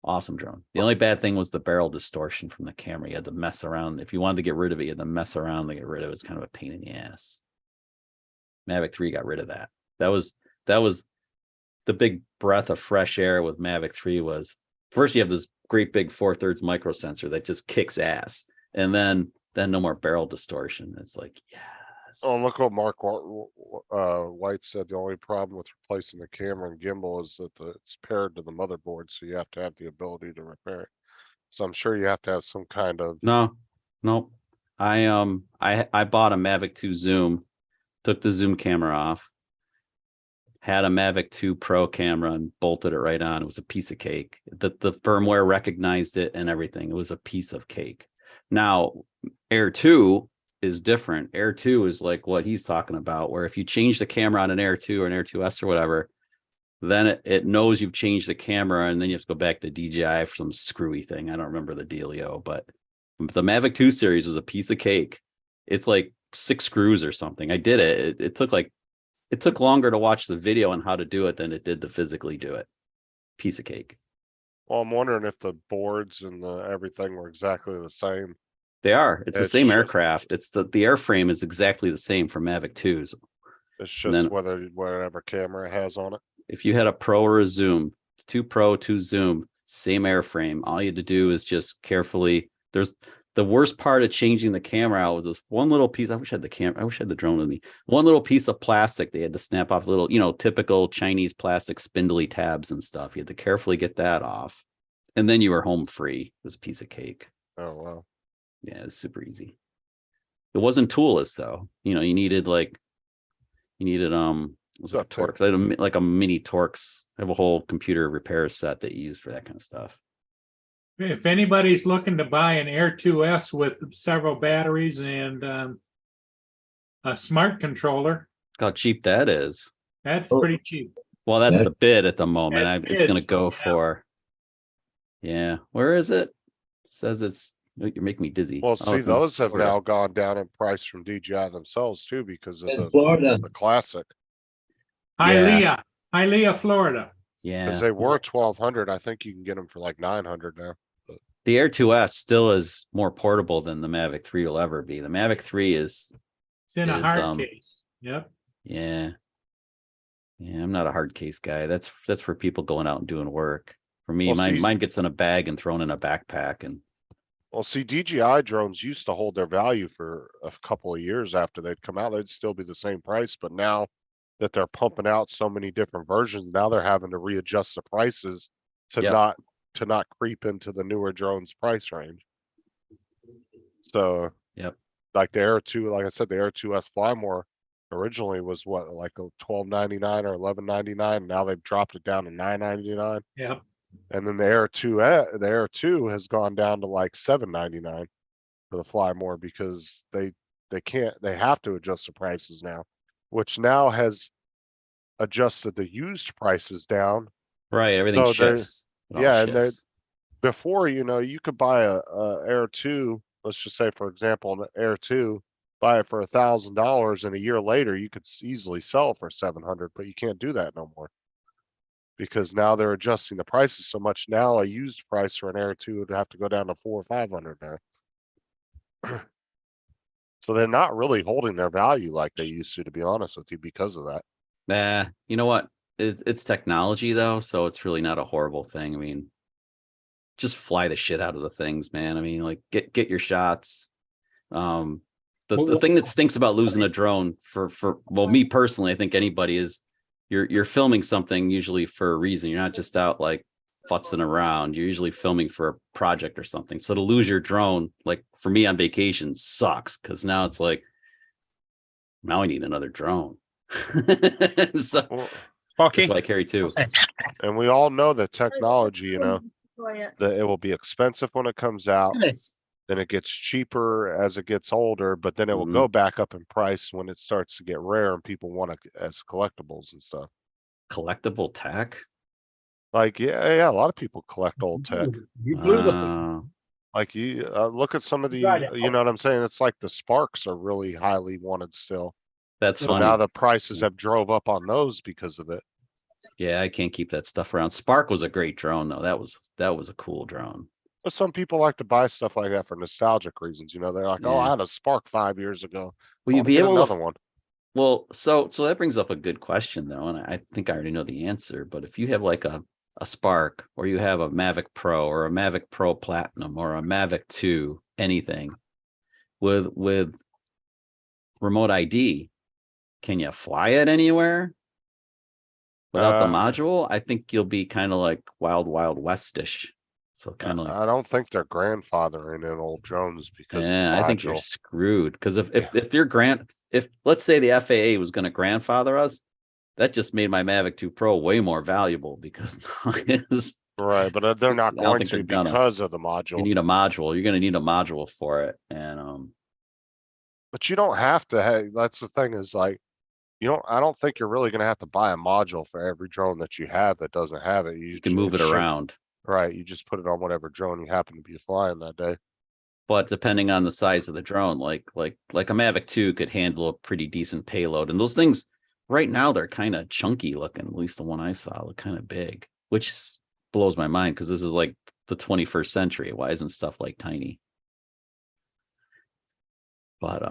Awesome drone. The only bad thing was the barrel distortion from the camera. You had to mess around. If you wanted to get rid of it, you had to mess around to get rid of it. It's kind of a pain in the ass. Mavic 3 got rid of that. That was the big breath of fresh air with Mavic 3 was first you have this great big 4/3 micro sensor that just kicks ass. And then no more barrel distortion. It's like, yes. oh, look what Mark White said. The only problem with replacing the camera and gimbal is that it's paired to the motherboard, so you have to have the ability to repair it. So I'm sure you have to have some kind of No. I bought a Mavic 2 Zoom, took the zoom camera off, had a Mavic 2 Pro camera and bolted it right on. It was a piece of cake. The firmware recognized it and everything. It was a piece of cake. Now, Air 2 is different. Air 2 is like what he's talking about, where if you change the camera on an Air 2 or an Air 2S or whatever, then it knows you've changed the camera and then you have to go back to DJI for some screwy thing. I don't remember the dealio, but the Mavic 2 series is a piece of cake. It's like 6 screws or something. I did it. It took longer to watch the video on how to do it than it did to physically do it. Piece of cake. Well, I'm wondering if the boards and everything were exactly the same. They are. It's the It's same just- aircraft. It's the airframe is exactly the same for Mavic 2s. It's And just then- whatever camera it has on it. If you had a Pro or a Zoom, 2 Pro, 2 Zoom, same airframe. All you had to do is just carefully. There's the worst part of changing the camera out was this one little piece. I wish I had the camera. I wish I had the drone with me. One little piece of plastic. They had to snap off little, typical Chinese plastic spindly tabs and stuff. You had to carefully get that off. And then you were home free. It was a piece of cake. Oh, wow. Yeah, it's super easy. It wasn't toolless though. You needed was it a Up there. Torx? I had a mini Torx. I have a whole computer repair set that you use for that kind of stuff. If anybody's looking to buy an Air 2S with several batteries and a smart controller, Look how cheap that is. that's Oh. pretty cheap. Well, that's Yeah. the bid at the moment. That's It's going to bid, go yeah. for. Yeah, where is it? It says it's. You're making me dizzy. Well, Oh, see, it's in those have Florida. now gone down in price from DJI themselves too, because of In Florida. the classic. Hialeah, Florida. Yeah, Cause they were 1,200. I think you can get them for like 900 now. the Air 2S still is more portable than the Mavic 3 will ever be. The Mavic 3 is. It's in a Is, hard case. Yep. Yeah. Yeah, I'm not a hard case guy. That's for people going out and doing work. For me, Well, see- mine gets in a bag and thrown in a backpack and Well, see, DJI drones used to hold their value for a couple of years after they'd come out. They'd still be the same price, but now that they're pumping out so many different versions, now they're having to readjust the prices to Yep. not creep into the newer drones price range. So. Yep. Like the Air 2, like I said, the Air 2S Flymore originally was what, like a $12.99 or $11.99. Now they've dropped it down to $9.99. Yep. And then the Air 2 has gone down to like $7.99 for the Fly More because they have to adjust the prices now, which now has adjusted the used prices down. Right, everything So there- shifts. It all yeah, and there- shifts. Before, you could buy a Air 2, let's just say, for example, an Air 2, buy it for $1,000 and a year later you could easily sell it for 700, but you can't do that no more. Because now they're adjusting the prices so much. Now a used price for an Air 2 would have to go down to 400 or 500 now. So they're not really holding their value like they used to be honest with you, because of that. Nah, you know what? It's technology though, so it's really not a horrible thing. I mean, just fly the shit out of the things, man. I mean, like get your shots. The thing that stinks about losing a drone for well, me personally, I think anybody is you're filming something usually for a reason. You're not just out like futzing around. You're usually filming for a project or something. So to lose your drone, like for me on vacation, sucks because now it's like now I need another drone. So Well, Sparky. that's why I carry two. and we all know that technology, Quiet. that it will be expensive when it comes out, Look at this. then it gets cheaper as it gets older, but then it will Mhm. go back up in price when it starts to get rare and people want it as collectibles and stuff. Collectible tech. Like, yeah, a lot of people collect old tech. You blew the. Like look at some of the, Right, you know what I'm saying? It's like the Sparks are really highly wanted still. That's So funny. now the prices have drove up on those because of it. Yeah, I can't keep that stuff around. Spark was a great drone though. That was a cool drone. But some people like to buy stuff like that for nostalgic reasons, they're like, oh, I Yeah. had a Spark 5 years ago. Will I you wanna be get able another to? one. Well, so that brings up a good question though, and I think I already know the answer. But if you have like a Spark, or you have a Mavic Pro, or a Mavic Pro Platinum, or a Mavic 2, anything with remote ID, can you fly it anywhere without the module? I think you'll be kind of like wild westish. So kind of like, I don't think they're grandfathering in old drones because of the yeah, I think you're module. screwed. Because if Yeah. if you're if let's say the FAA was going to grandfather us, that just made my Mavic 2 Pro way more valuable because it's, Right, but they're not I don't going think to they're gonna. because of the You module. need a module. You're going to need a module for it, and But you don't have to have, that's the thing is like, I don't think you're really gonna have to buy a module for every drone that you have that doesn't have it. you can move it around. Right, you just put it on whatever drone you happen to be flying that day. But depending on the size of the drone, like a Mavic 2 could handle a pretty decent payload. And those things right now, they're kind of chunky looking. At least the one I saw looked kind of big, which blows my mind because this is like the 21st century. Why isn't stuff like tiny? But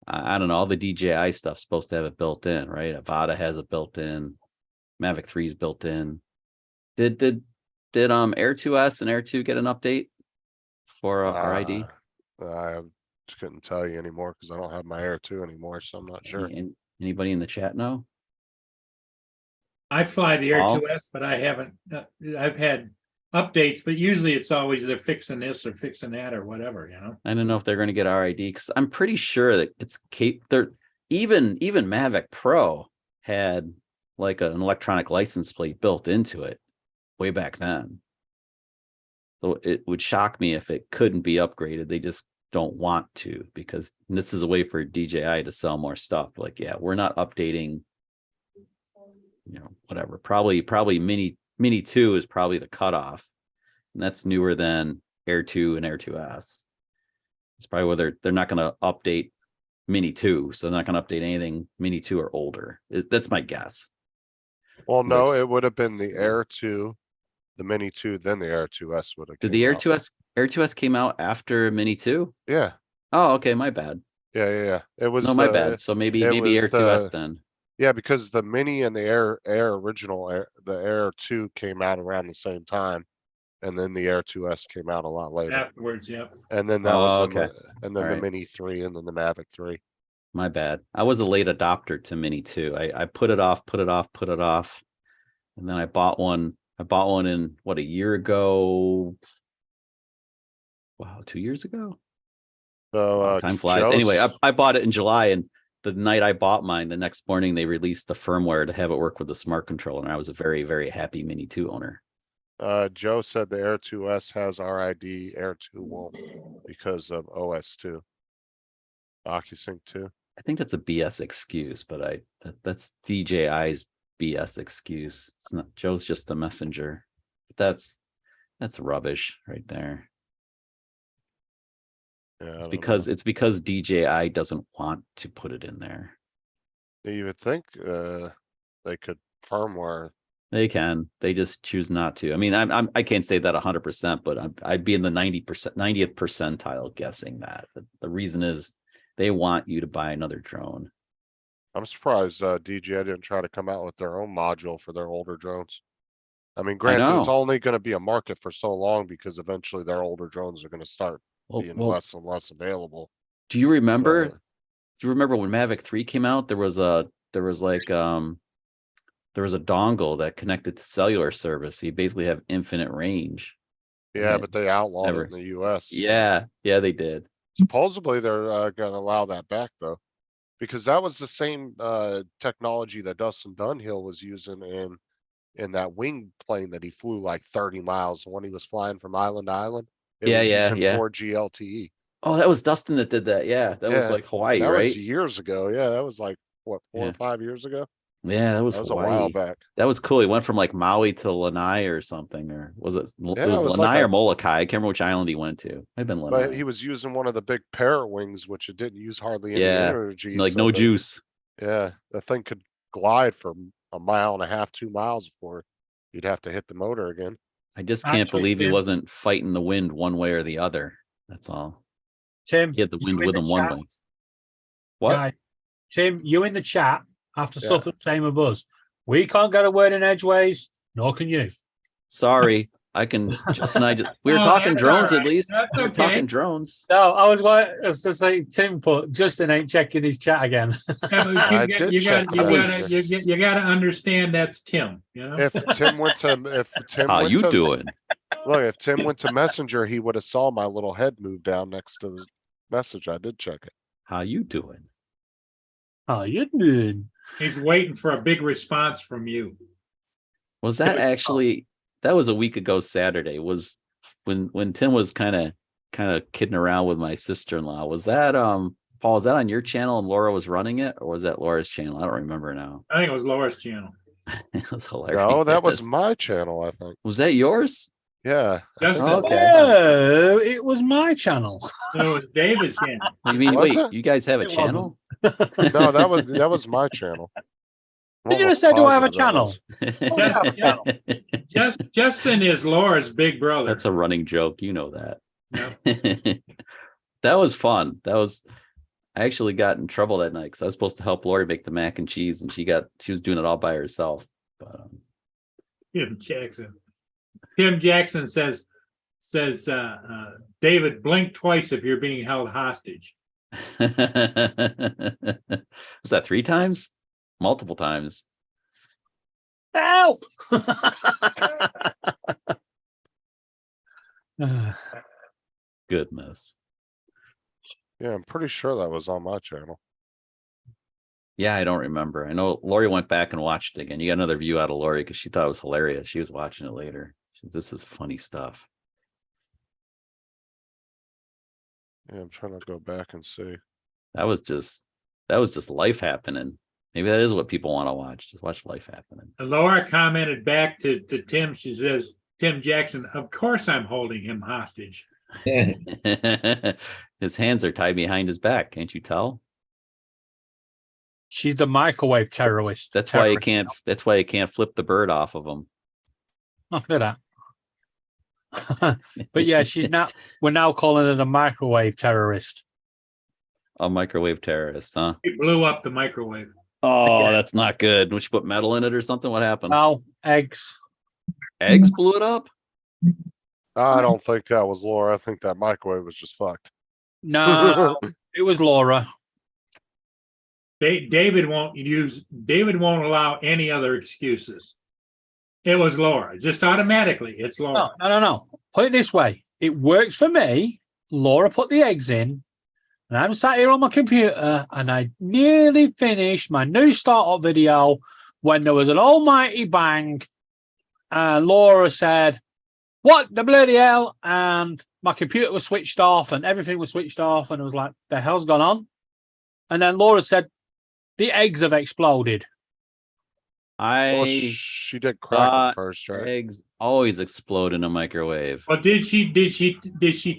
I don't know. All the DJI stuff's supposed to have it built in, right? Avata has it built in. Mavic 3 is built in. Did Air 2S and Air 2 get an update for RID? I couldn't tell you anymore because I don't have my Air 2 anymore, so I'm not sure. Anybody in the chat know? I fly the Air Paul? 2S, but I haven't, I've had updates, but usually it's always they're fixing this or fixing that or whatever, I don't know if they're going to get RID because I'm pretty sure that it's they're even Mavic Pro had like an electronic license plate built into it way back then. So it would shock me if it couldn't be upgraded. They just don't want to because this is a way for DJI to sell more stuff. Like, yeah, we're not updating, whatever. Probably Mini 2 is probably the cutoff. And that's newer than Air 2 and Air 2S. It's probably whether they're not going to update Mini 2. So they're not going to update anything Mini 2 or older. That's my guess. Well, no, Nice. it would have been the Air 2, the Mini 2, then the Air 2S would have. Did the Air 2S came out after Mini 2? Yeah, Oh, okay, my bad. yeah. It was. No, my bad. So maybe it was Air 2S then. Yeah, because the Mini and the Air original, the Air 2 came out around the same time. And then the Air 2S came out a lot later. afterwards, yep. And then that was, okay. and then All the right. Mini 3 and then the Mavic 3. My bad. I was a late adopter to Mini 2. I put it off. And then I bought one in a year ago. Wow, 2 years ago. So Time flies. Anyway, I bought it in July and the night I bought mine, the next morning they released the firmware to have it work with the smart controller, and I was a very, very happy Mini 2 owner. Joe said the Air 2S has RID, Air 2 won't because of OS 2. OcuSync 2. I think that's a BS excuse, but that's DJI's BS excuse. It's not, Joe's just the messenger. That's rubbish right there. Yeah, I It's don't because DJI doesn't want to put it in there. know. You would think, they could firmware. They can. They just choose not to. I mean, I can't say that 100%, but I'd be in the 90th percentile guessing that. The reason is they want you to buy another drone. I'm surprised, DJI didn't try to come out with their own module for their older drones. I mean, granted, it's know. only gonna be a market for so long because eventually their older drones are gonna start being Well, less and less available. do you remember? But- Do you remember when Mavic 3 came out? There was a dongle that connected to cellular service. You basically have infinite range. Yeah, Yeah, but they outlawed never. it in the US. Yeah, they did. Supposedly they're gonna allow that back though. Because that was the same technology that Dustin Dunhill was using in that wing plane that he flew like 30 miles when he was flying from island to island. It Yeah, was yeah, using yeah. 4G LTE. Oh, that was Dustin that did that. Yeah, that was Yeah, like Hawaii, That right? was years ago. Yeah, that was like what, 4 Yeah. or 5 years ago? Yeah, that was That was Hawaii. a while back. That was cool. He went from like Maui to Lanai or something, or was it? Yeah, it was it was Lanai like or Molokai. I can't remember which island he went to. Might have been But Lanai. he was using one of the big parrot wings, which it didn't use hardly any Yeah, energy. like so no the- juice. Yeah, the thing could glide for a mile and a half, 2 miles before you'd have to hit the motor again. I just can't Actually, believe he Tim- wasn't fighting the wind one way or the other. That's all. Tim. He had the you wind in with the him one chat? way. What? Guy, Tim, you in the chat have to Yeah. sort of same of us. We can't get a word in edgeways, nor can you. Sorry, I can. Just and I just we were No, talking that's drones all at right. least. That's We were okay. talking drones. No, I was to say Tim put Justin ain't checking his chat again. I did check that. you gotta understand that's Tim, you know? If Tim went to, How you doing? Look, if Tim went to Messenger, he would have saw my little head move down next to the message. I did check it. How you doing? How you doing? He's waiting for a big response from you. Was that actually? That was a week ago Saturday. Was when Tim was kind of kidding around with my sister-in-law. Was that Paul? Was that on your channel and Laura was running it, or was that Laura's channel? I don't remember now. I think it was Laura's channel. It was hilarious. No, that was my channel, I think. Was that yours? Yeah. Just Okay. Oh, it was my channel. No, it was David's channel. You mean Was wait? it? You guys have a It channel? No, that was my channel. I'm Did you almost just say, do I have a positive that channel? was. Justin is Laura's big brother. That's a running joke. You know that. Yep. That was fun. I actually got in trouble that night because I was supposed to help Lori make the mac and cheese, and she was doing it all by herself. But Tim Jackson says, David, blink twice if you're being held hostage. was that 3 times? Multiple times. Help! Goodness. Yeah, I'm pretty sure that was on my channel. Yeah, I don't remember. I know Lori went back and watched it again. You got another view out of Lori because she thought it was hilarious. She was watching it later. She said, this is funny stuff. Yeah, I'm trying to go back and see. That was just life happening. Maybe that is what people want to watch. Just watch life happening. Laura commented back to Tim. She says, Tim Jackson, of course I'm holding him hostage. His hands are tied behind his back. Can't you tell? She's the microwave terrorist. That's why you can't. That's why you can't flip the bird off of him. Look at that. But yeah, we're now calling it a microwave terrorist. A microwave terrorist, huh? It blew up the microwave. Oh, Yeah. that's not good. Would you put metal in it or something? What happened? No, eggs. Eggs blew it up? I don't think that was Laura. I think that microwave was just fucked. No, it was Laura. David won't allow any other excuses. It was Laura, just automatically. It's Laura. No. Put it this way. It works for me. Laura put the eggs in. And I'm sat here on my computer and I nearly finished my new startup video when there was an almighty bang. And Laura said, "What the bloody hell?" And my computer was switched off and everything was switched off. And it was like, the hell's gone on? And then Laura said, "The eggs have exploded." Well, I she did crack thought it first, right? eggs always explode in a microwave. Well, did she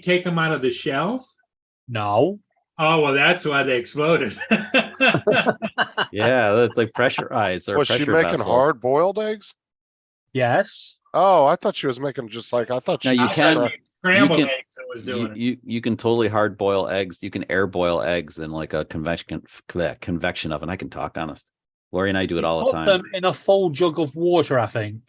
take them out of the shells? No. Oh, well, that's why they exploded. Yeah, that's like pressurized or Was she pressure making vessel. hard boiled eggs? Yes. Oh, I thought she was making just like, I thought No, she you was can- crack- Scrambled you can- eggs that was doing it. You can totally hard boil eggs. You can air boil eggs in like a convection oven. I can talk honest. Lori and I do it all the Put time. them in a full jug of water, I think.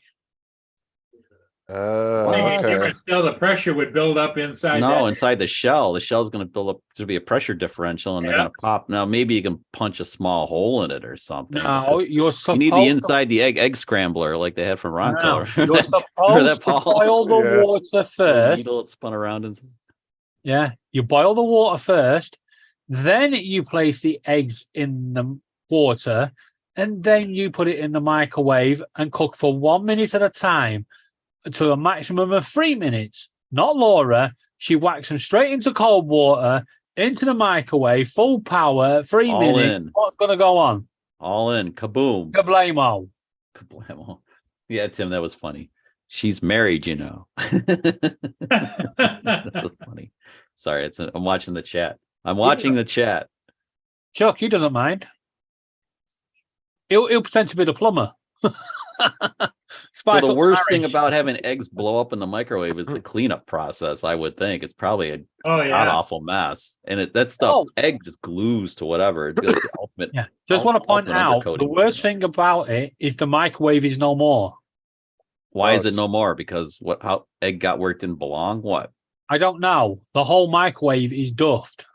Maybe okay. different still, the pressure would build up inside. No, that. inside the shell. The shell's going to build up to be a pressure differential, and they're Yeah. going to pop. Now, maybe you can punch a small hole in it or something. No, you're you supposed need the inside the egg scrambler like they had from No, Ronco. you're Remember supposed to Paul? boil the Yeah. water Little first. needle that spun around and Yeah, you boil the water first, then you place the eggs in the water, and then you put it in the microwave and cook for 1 minute at a time to a maximum of 3 minutes. Not Laura. She whacks them straight into cold water, into the microwave, full power, 3 All minutes. in. What's going to go on? all in. Kaboom. Kablamo. Kablamo. Yeah, Tim, that was funny. She's married, you know. That was funny. Sorry, I'm watching the chat. I'm watching the chat. Chuck, he doesn't mind. He'll pretend to be the plumber. So Spice the up worst thing marriage. about having eggs blow up in the microwave is the cleanup process. I would think it's probably a Oh, god yeah. awful mess, and that stuff Oh. egg just glues to whatever. It'd be like the ultimate. Yeah, just want to point ultimate out the undercoating. worst thing about it is the microwave is no more. Why is Oh, it no more? Because how egg got where it didn't belong? What? I don't know. The whole microwave is duffed.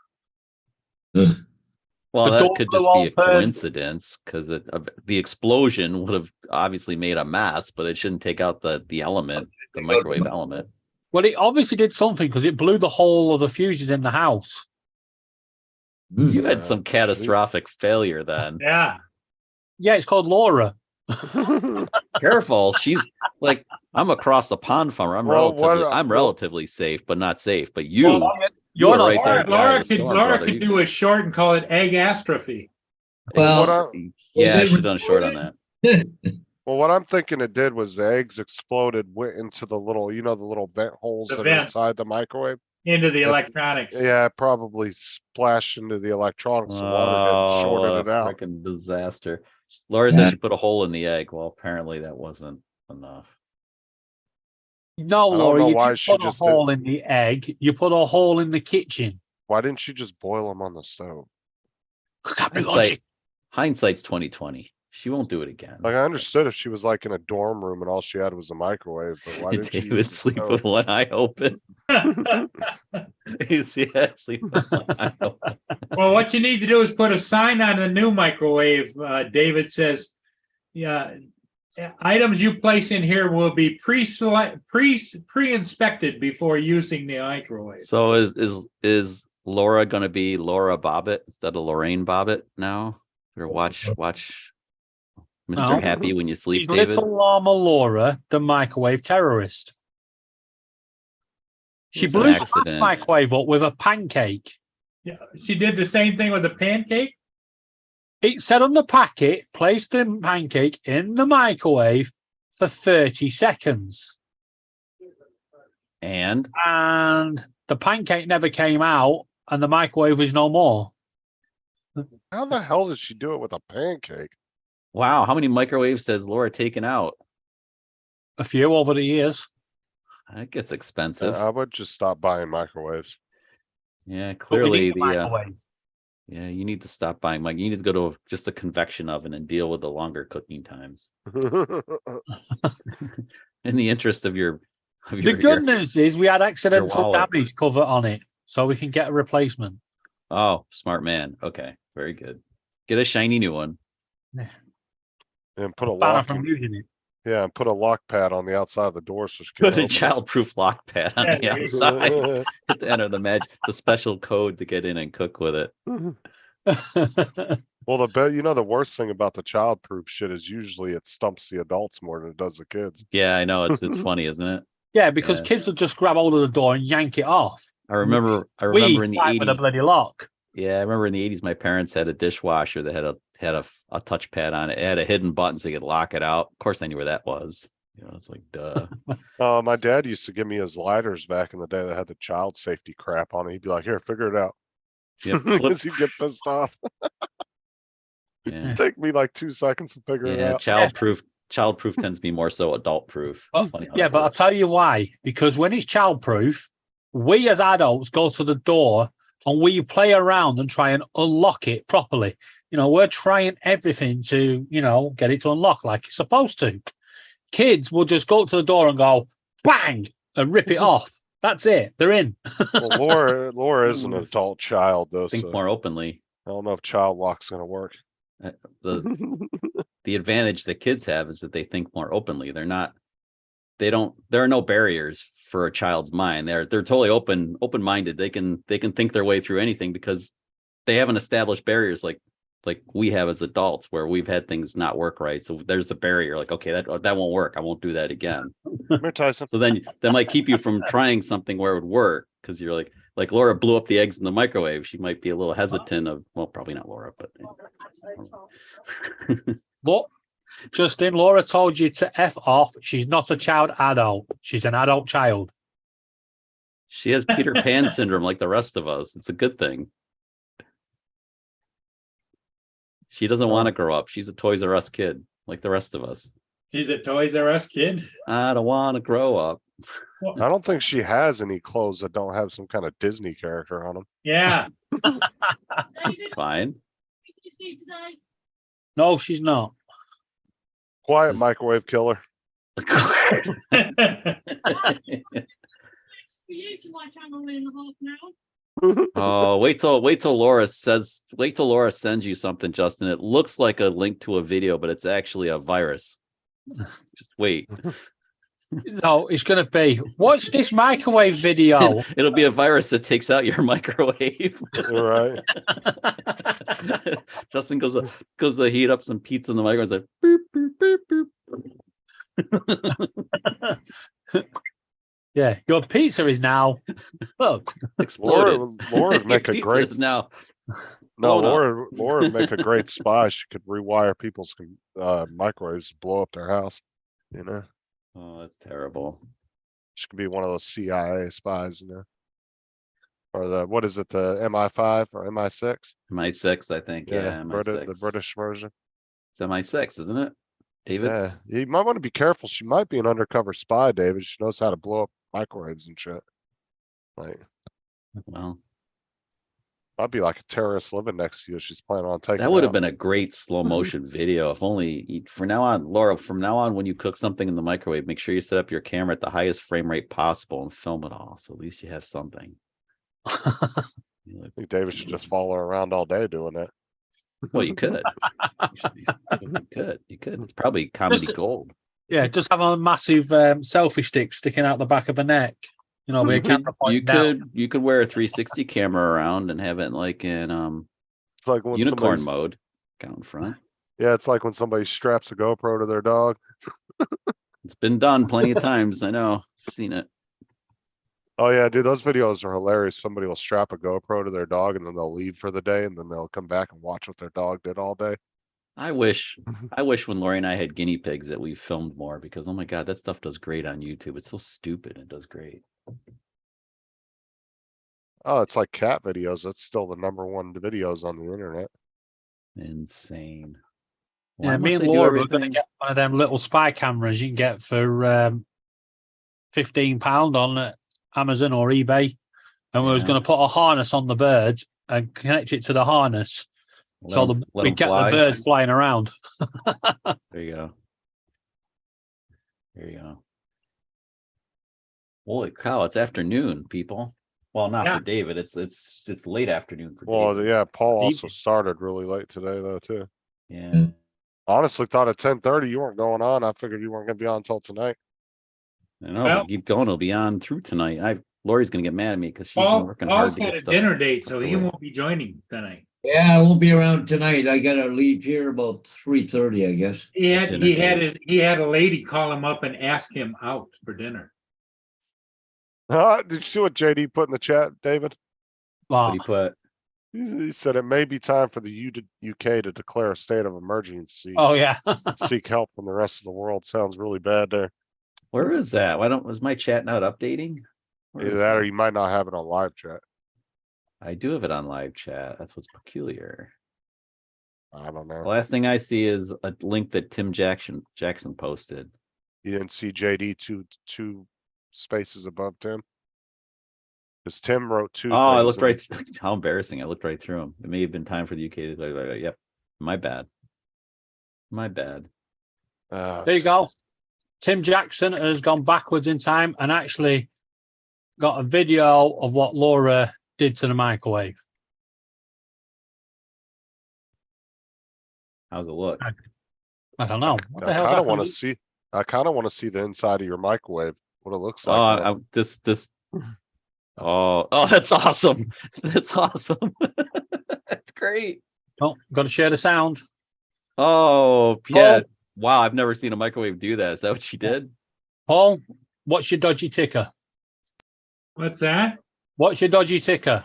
Well, The that door could blew just be a open. coincidence because the explosion would have obviously made a mess, but it shouldn't take out the element, the microwave element. Well, it obviously did something because it blew the whole of the fuses in the house. You had Yeah, some catastrophic failure then. Yeah. Yeah, it's called Laura. Careful, she's like I'm across the pond from her. I'm relatively safe, but not safe. But you, Well, you you're were not right there. safe. at the eye Laura of the storm, brother. could do a short and call it egg astrophy. Well, Yeah, I they should have done a short on that. Well, what I'm thinking it did was the eggs exploded, went into the little, the little vent holes The that are vents. inside the microwave. Into the Yeah. electronics. Yeah, it probably splashed into the electronics. The water Oh, had shorted what it a out. freaking disaster. Laura said she put a hole in the egg. Well, apparently that wasn't enough. No, I don't Laura, know you why didn't she put a just hole in the egg. You put a hole in the kitchen. Why didn't you just boil them on the stove? 'Cause that'd be Hindsight, logic. hindsight's 2020. She won't do it again. Like, I understood if she was like in a dorm room and all she had was a microwave, but why didn't she David use the sleep stove? with one eye open. He's sleep with one eye open. Well, what you need to do is put a sign on the new microwave. David says, yeah, items you place in here will be pre-inspected before using the microwave. So is Laura gonna be Laura Bobbitt instead of Lorraine Bobbitt now? Or watch Mr. No. Happy when you sleep, She's David. little llama Laura, the microwave terrorist. She It's an blew the last accident. microwave up with a pancake. Yeah, she did the same thing with the pancake. It said on the packet, place the pancake in the microwave for 30 seconds. And And the pancake never came out and the microwave was no more. How the hell did she do it with a pancake? wow, how many microwaves has Laura taken out? A few over the years. That gets expensive. I would just stop buying microwaves. Yeah, But we clearly need the microwave. yeah, you need to stop buying you need to go to just a convection oven and deal with the longer cooking times. In the interest of your The good news is we had accidental wallet. damage cover on it, so we can get a replacement. Oh, smart man. Okay, very good. Get a shiny new one. And put a Banner lock from in, using it. Yeah, and put a lock pad on the outside of the door so she can. Put a childproof lock pad on Yeah, the there you go. outside. To enter the special code to get in and cook with it. Well, the worst thing about the childproof shit is usually it stumps the adults more than it does the kids. Yeah, I know. It's funny, isn't it? Yeah, because Yeah. kids will just grab hold of the door and yank it off. I remember We in the fight with a 80s. bloody lock. Yeah, I remember in the 80s, my parents had a dishwasher that had a touchpad on it. It had a hidden button so you could lock it out. Of course, I knew where that was. It's like, duh. My dad used to give me his lighters back in the day that had the child safety crap on it. He'd be like, "Here, figure it out." Yep, flip. Because he'd get pissed off. Yeah, Take me like 2 seconds to figure it yeah. out. Childproof tends to be more so adult proof. Oh, yeah, but I'll tell you why. Because when it's childproof, we as adults go to the door and we play around and try and unlock it properly. We're trying everything to, get it to unlock like it's supposed to. Kids will just go to the door and go bang and rip it off. That's it. They're in. Well, Laura is an adult child though, Think so more openly. I don't know if child lock's gonna work. The advantage that kids have is that they think more openly. There are no barriers for a child's mind. They're totally open-minded. They can think their way through anything because they haven't established barriers like we have as adults where we've had things not work right. So there's a barrier like, okay, that won't work. I won't do that again. Come here, Tyson. So then that might keep you from trying something where it would work because you're like Laura blew up the eggs in the microwave. She might be a little hesitant of, well, probably not Laura, but Look, Justin, Laura told you to F off. She's not a child adult. She's an adult child. she has Peter Pan syndrome like the rest of us. It's a good thing. She doesn't want to grow up. She's a Toys R Us kid like the rest of us. He's a Toys R Us kid. I don't want to grow up. I don't think she has any clothes that don't have some kind of Disney character on them. Yeah. David, Fine. did you see today? No, she's not. Quiet Is- microwave killer. For you to my channel in half an hour. Oh, wait till Laura sends you something, Justin. It looks like a link to a video, but it's actually a virus. Just wait. No, it's going to be, watch this microwave video. It'll be a virus that takes out your microwave. Right. Justin goes to heat up some pizza in the microwave. It's like, boop, boop, boop, boop. Yeah, your pizza is now cooked. Exploded. Laura would make a Pizza great is now. no. blown up. Laura would make a great spy. She could rewire people's microwaves to blow up their house. Oh, that's terrible. She could be one of those CIA spies. Or the what is it? The MI5 or MI6? MI6, I think. Yeah, MI6. The British version. It's MI6, isn't it? David? Yeah, you might want to be careful. She might be an undercover spy, David. She knows how to blow up microwaves and shit. Like, Well, might be like a terrorist living next to you. She's planning on taking. that would have out. been a great slow motion video. If only from now on, Laura, from now on, when you cook something in the microwave, make sure you set up your camera at the highest frame rate possible and film it all. So at least you have something. I think David should just follow her around all day doing that. Well, you could. You could. It's probably comedy gold. Yeah, just have a massive selfie stick sticking out the back of her neck. With a camera pointing down. You could wear a 360 camera around and have it like in It's like when unicorn somebody's- mode out in front. Yeah, it's like when somebody straps a GoPro to their dog. It's been done plenty of times. I know. I've seen it. Oh yeah, dude, those videos are hilarious. Somebody will strap a GoPro to their dog and then they'll leave for the day and then they'll come back and watch what their dog did all day. I wish when Lori and I had guinea pigs that we filmed more because oh my god, that stuff does great on YouTube. It's so stupid. It does great. Oh, it's like cat videos. That's still the #1 videos on the internet. Insane. Yeah, Why me must and they do Laura were going to everything? get one of them little spy cameras you can get for £15 on Amazon or eBay. And we was Yeah. going to put a harness on the bird and connect it to the harness. So Let 'em we get fly. the bird flying around. There you go. There you go. Holy cow! It's afternoon, people. Well, not Yeah. for David. It's late afternoon for Well, David. yeah, Paul Evening. also started really late today though, too. Yeah. Honestly thought at 10:30 you weren't going on. I figured you weren't gonna be on until tonight. I know, Well- but keep going. It'll be on through tonight. Lori's gonna get mad at me because she's been Paul, working hard Paul's to got get a stuff. dinner date, so he away. won't be joining tonight. Yeah, I won't be around tonight. I gotta leave here about 3:30, I guess. He had, Dinner date. he had a lady call him up and ask him out for dinner. Did you see what JD put in the chat, David? What Wow. he put? He said it may be time for the UK to declare a state of emergency. Oh yeah. and seek help from the rest of the world. Sounds really bad there. Where is that? Was my chat not updating? Where Either is that or it? you might not have it on live chat. I do have it on live chat. That's what's peculiar. I don't The know. last thing I see is a link that Tim Jackson posted. You didn't see JD two spaces above Tim? Because Tim wrote two. Oh, I things looked and- right. How embarrassing! I looked right through them. It may have been time for the UK to declare. Yep, my bad. My bad. There you go. Tim Jackson has gone backwards in time and actually got a video of what Laura did to the microwave. How's it look? I don't know. What the I hell's kind of want to happened? see. I kind of want to see the inside of your microwave. What it looks Oh, like. man. this. Oh, that's awesome. That's awesome. That's great. Oh, got to share the sound. Oh, yeah. Wow, I've never seen a microwave do that. Is that what she did? Paul, what's your dodgy ticker? What's that? What's your dodgy ticker?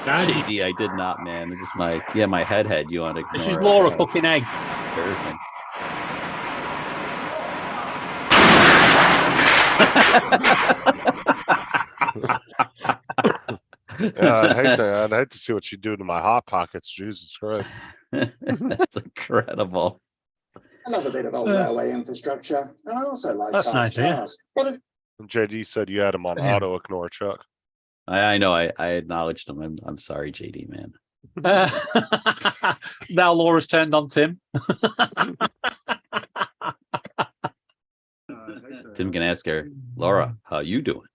Dodgy. JD, I did not, man. It's just my head had you on. This is ignore it. Laura Yeah, cooking eggs. Embarrassing. I'd hate to see what you do to my hot pockets. Jesus Christ. That's incredible. I love a bit of old railway infrastructure, and I also like That's fast nice, yeah. cars. But if And JD said you had him on Yeah. auto ignore, Chuck. I know. I acknowledged him. I'm sorry, JD, man. Now Laura's turned on Tim. Tim can ask her, Laura, how you doing?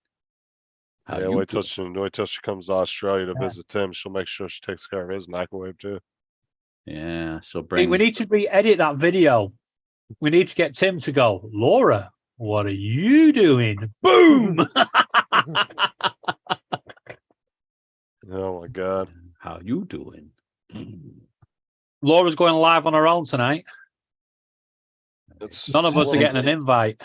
How Yeah, you wait till doing? she comes to Australia to Yeah. visit Tim. She'll make sure she takes care of his microwave too. Yeah, she'll Hey, bring. we need to re-edit that video. We need to get Tim to go, Laura, what are you doing? Boom! Oh my God. How you doing? Laura's going live on her own tonight. It's, None of us are getting an invite.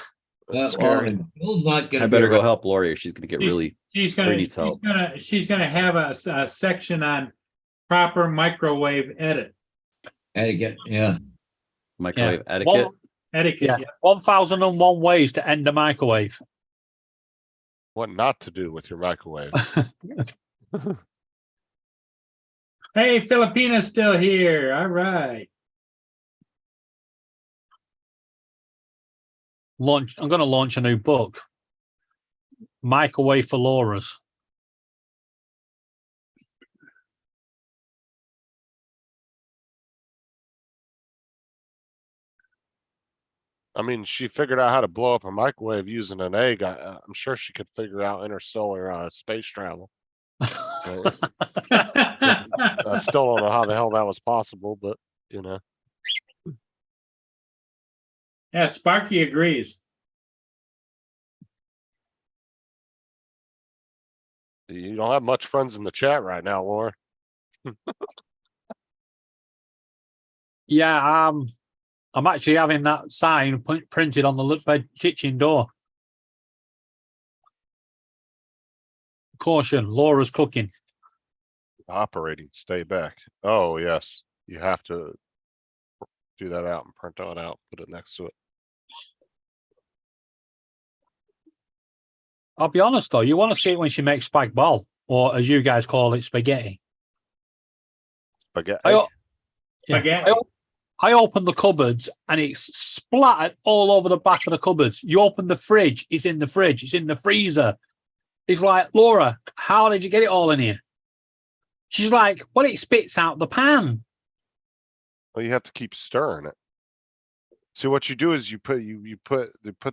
it's scary. Bill's not gonna I be better go around. help Lori or she's gonna get She's- really. She's Lori gonna, needs help. she's gonna have a section on proper microwave Etiquette, yeah. Microwave One- etiquette. etiquette. yeah, Yeah. 1001 ways to end a microwave. What not to do with your microwave. Hey, Filipina's still here. All right. I'm going to launch a new book, Microwave for Laura's. I mean, she figured out how to blow up a microwave using an egg. I'm sure she could figure out interstellar space travel. I still don't know how the hell that was possible, but you know. Yeah, Sparky agrees. You don't have much friends in the chat right now, Laura. Yeah, I'm actually having that sign printed on the kitchen door. Caution, Laura's cooking. Operating, stay back. Oh, yes. You have to do that out and print that out, put it next to it. I'll be honest though, you want to see it when she makes spike ball, or as you guys call it, spaghetti. Spaghetti. Yeah, Spaghetti. I opened the cupboards and it's splattered all over the back of the cupboards. You open the fridge, it's in the fridge, it's in the freezer. It's like, Laura, how did you get it all in here? She's like, well, it spits out the pan. Well, you have to keep stirring it. See, what you do is you put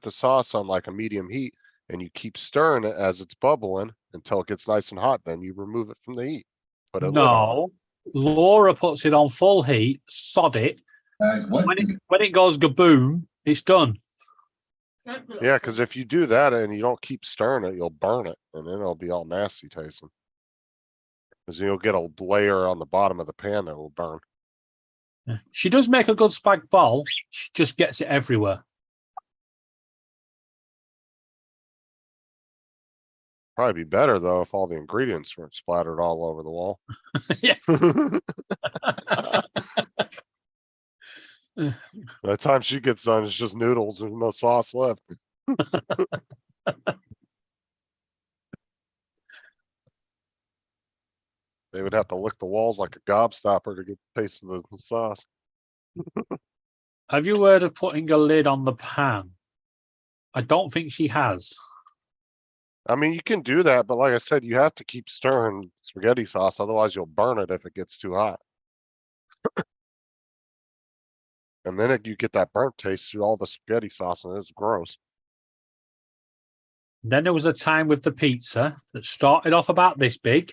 the sauce on like a medium heat and you keep stirring it as it's bubbling until it gets nice and hot. Then you remove it from the heat. Put a lid on it. No, Laura puts it on full heat, sod it, When it goes gaboom, it's done. Yeah, cause if you do that and you don't keep stirring it, you'll burn it and then it'll be all nasty tasting. Cause you'll get a layer on the bottom of the pan that will burn. She does make a good spag bol. She just gets it everywhere. Probably be better though if all the ingredients weren't splattered all over the wall. Yeah. By the time she gets done, it's just noodles. There's no sauce left. They would have to lick the walls like a gobstopper to get the taste of the sauce. Have you heard of putting a lid on the pan? I don't think she has. I mean, you can do that, but like I said, you have to keep stirring spaghetti sauce, otherwise you'll burn it if it gets too hot. And then you get that burnt taste through all the spaghetti sauce and it's gross. Then there was a time with the pizza that started off about this big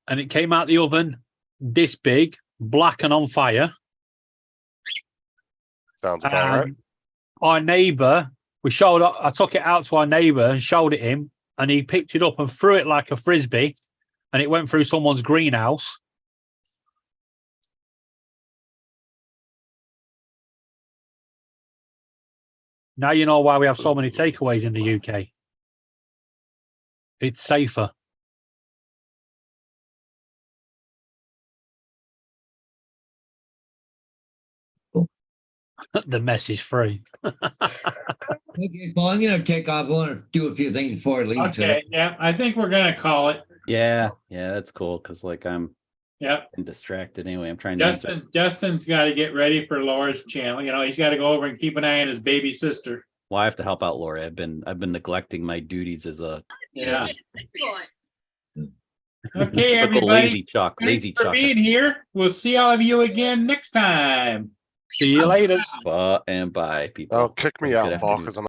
and it came out the oven this big, black and on fire. Sounds about right. Our neighbor, I took it out to our neighbor and showed it him, and he picked it up and threw it like a frisbee, and it went through someone's greenhouse. Now you know why we have so many takeaways in the UK. It's safer. The mess is free. Okay, Paul, I'm gonna take off. I want to do a few things before I leave. Okay, yeah, I think we're gonna call it. Yeah, that's cool. Cause like I'm Yep. distracted anyway. I'm trying to answer. Justin's gotta get ready for Laura's channel. You know, he's gotta go over and keep an eye on his baby sister. Well, I have to help out Lori. I've been neglecting my duties as a Yeah. typical Okay, everybody. lazy Chuck. Thanks Lazy for Chuck. being here. We'll see all of you again next time. See you later. And bye, people. Oh, kick me Good out, Paul, afternoon. cause I'm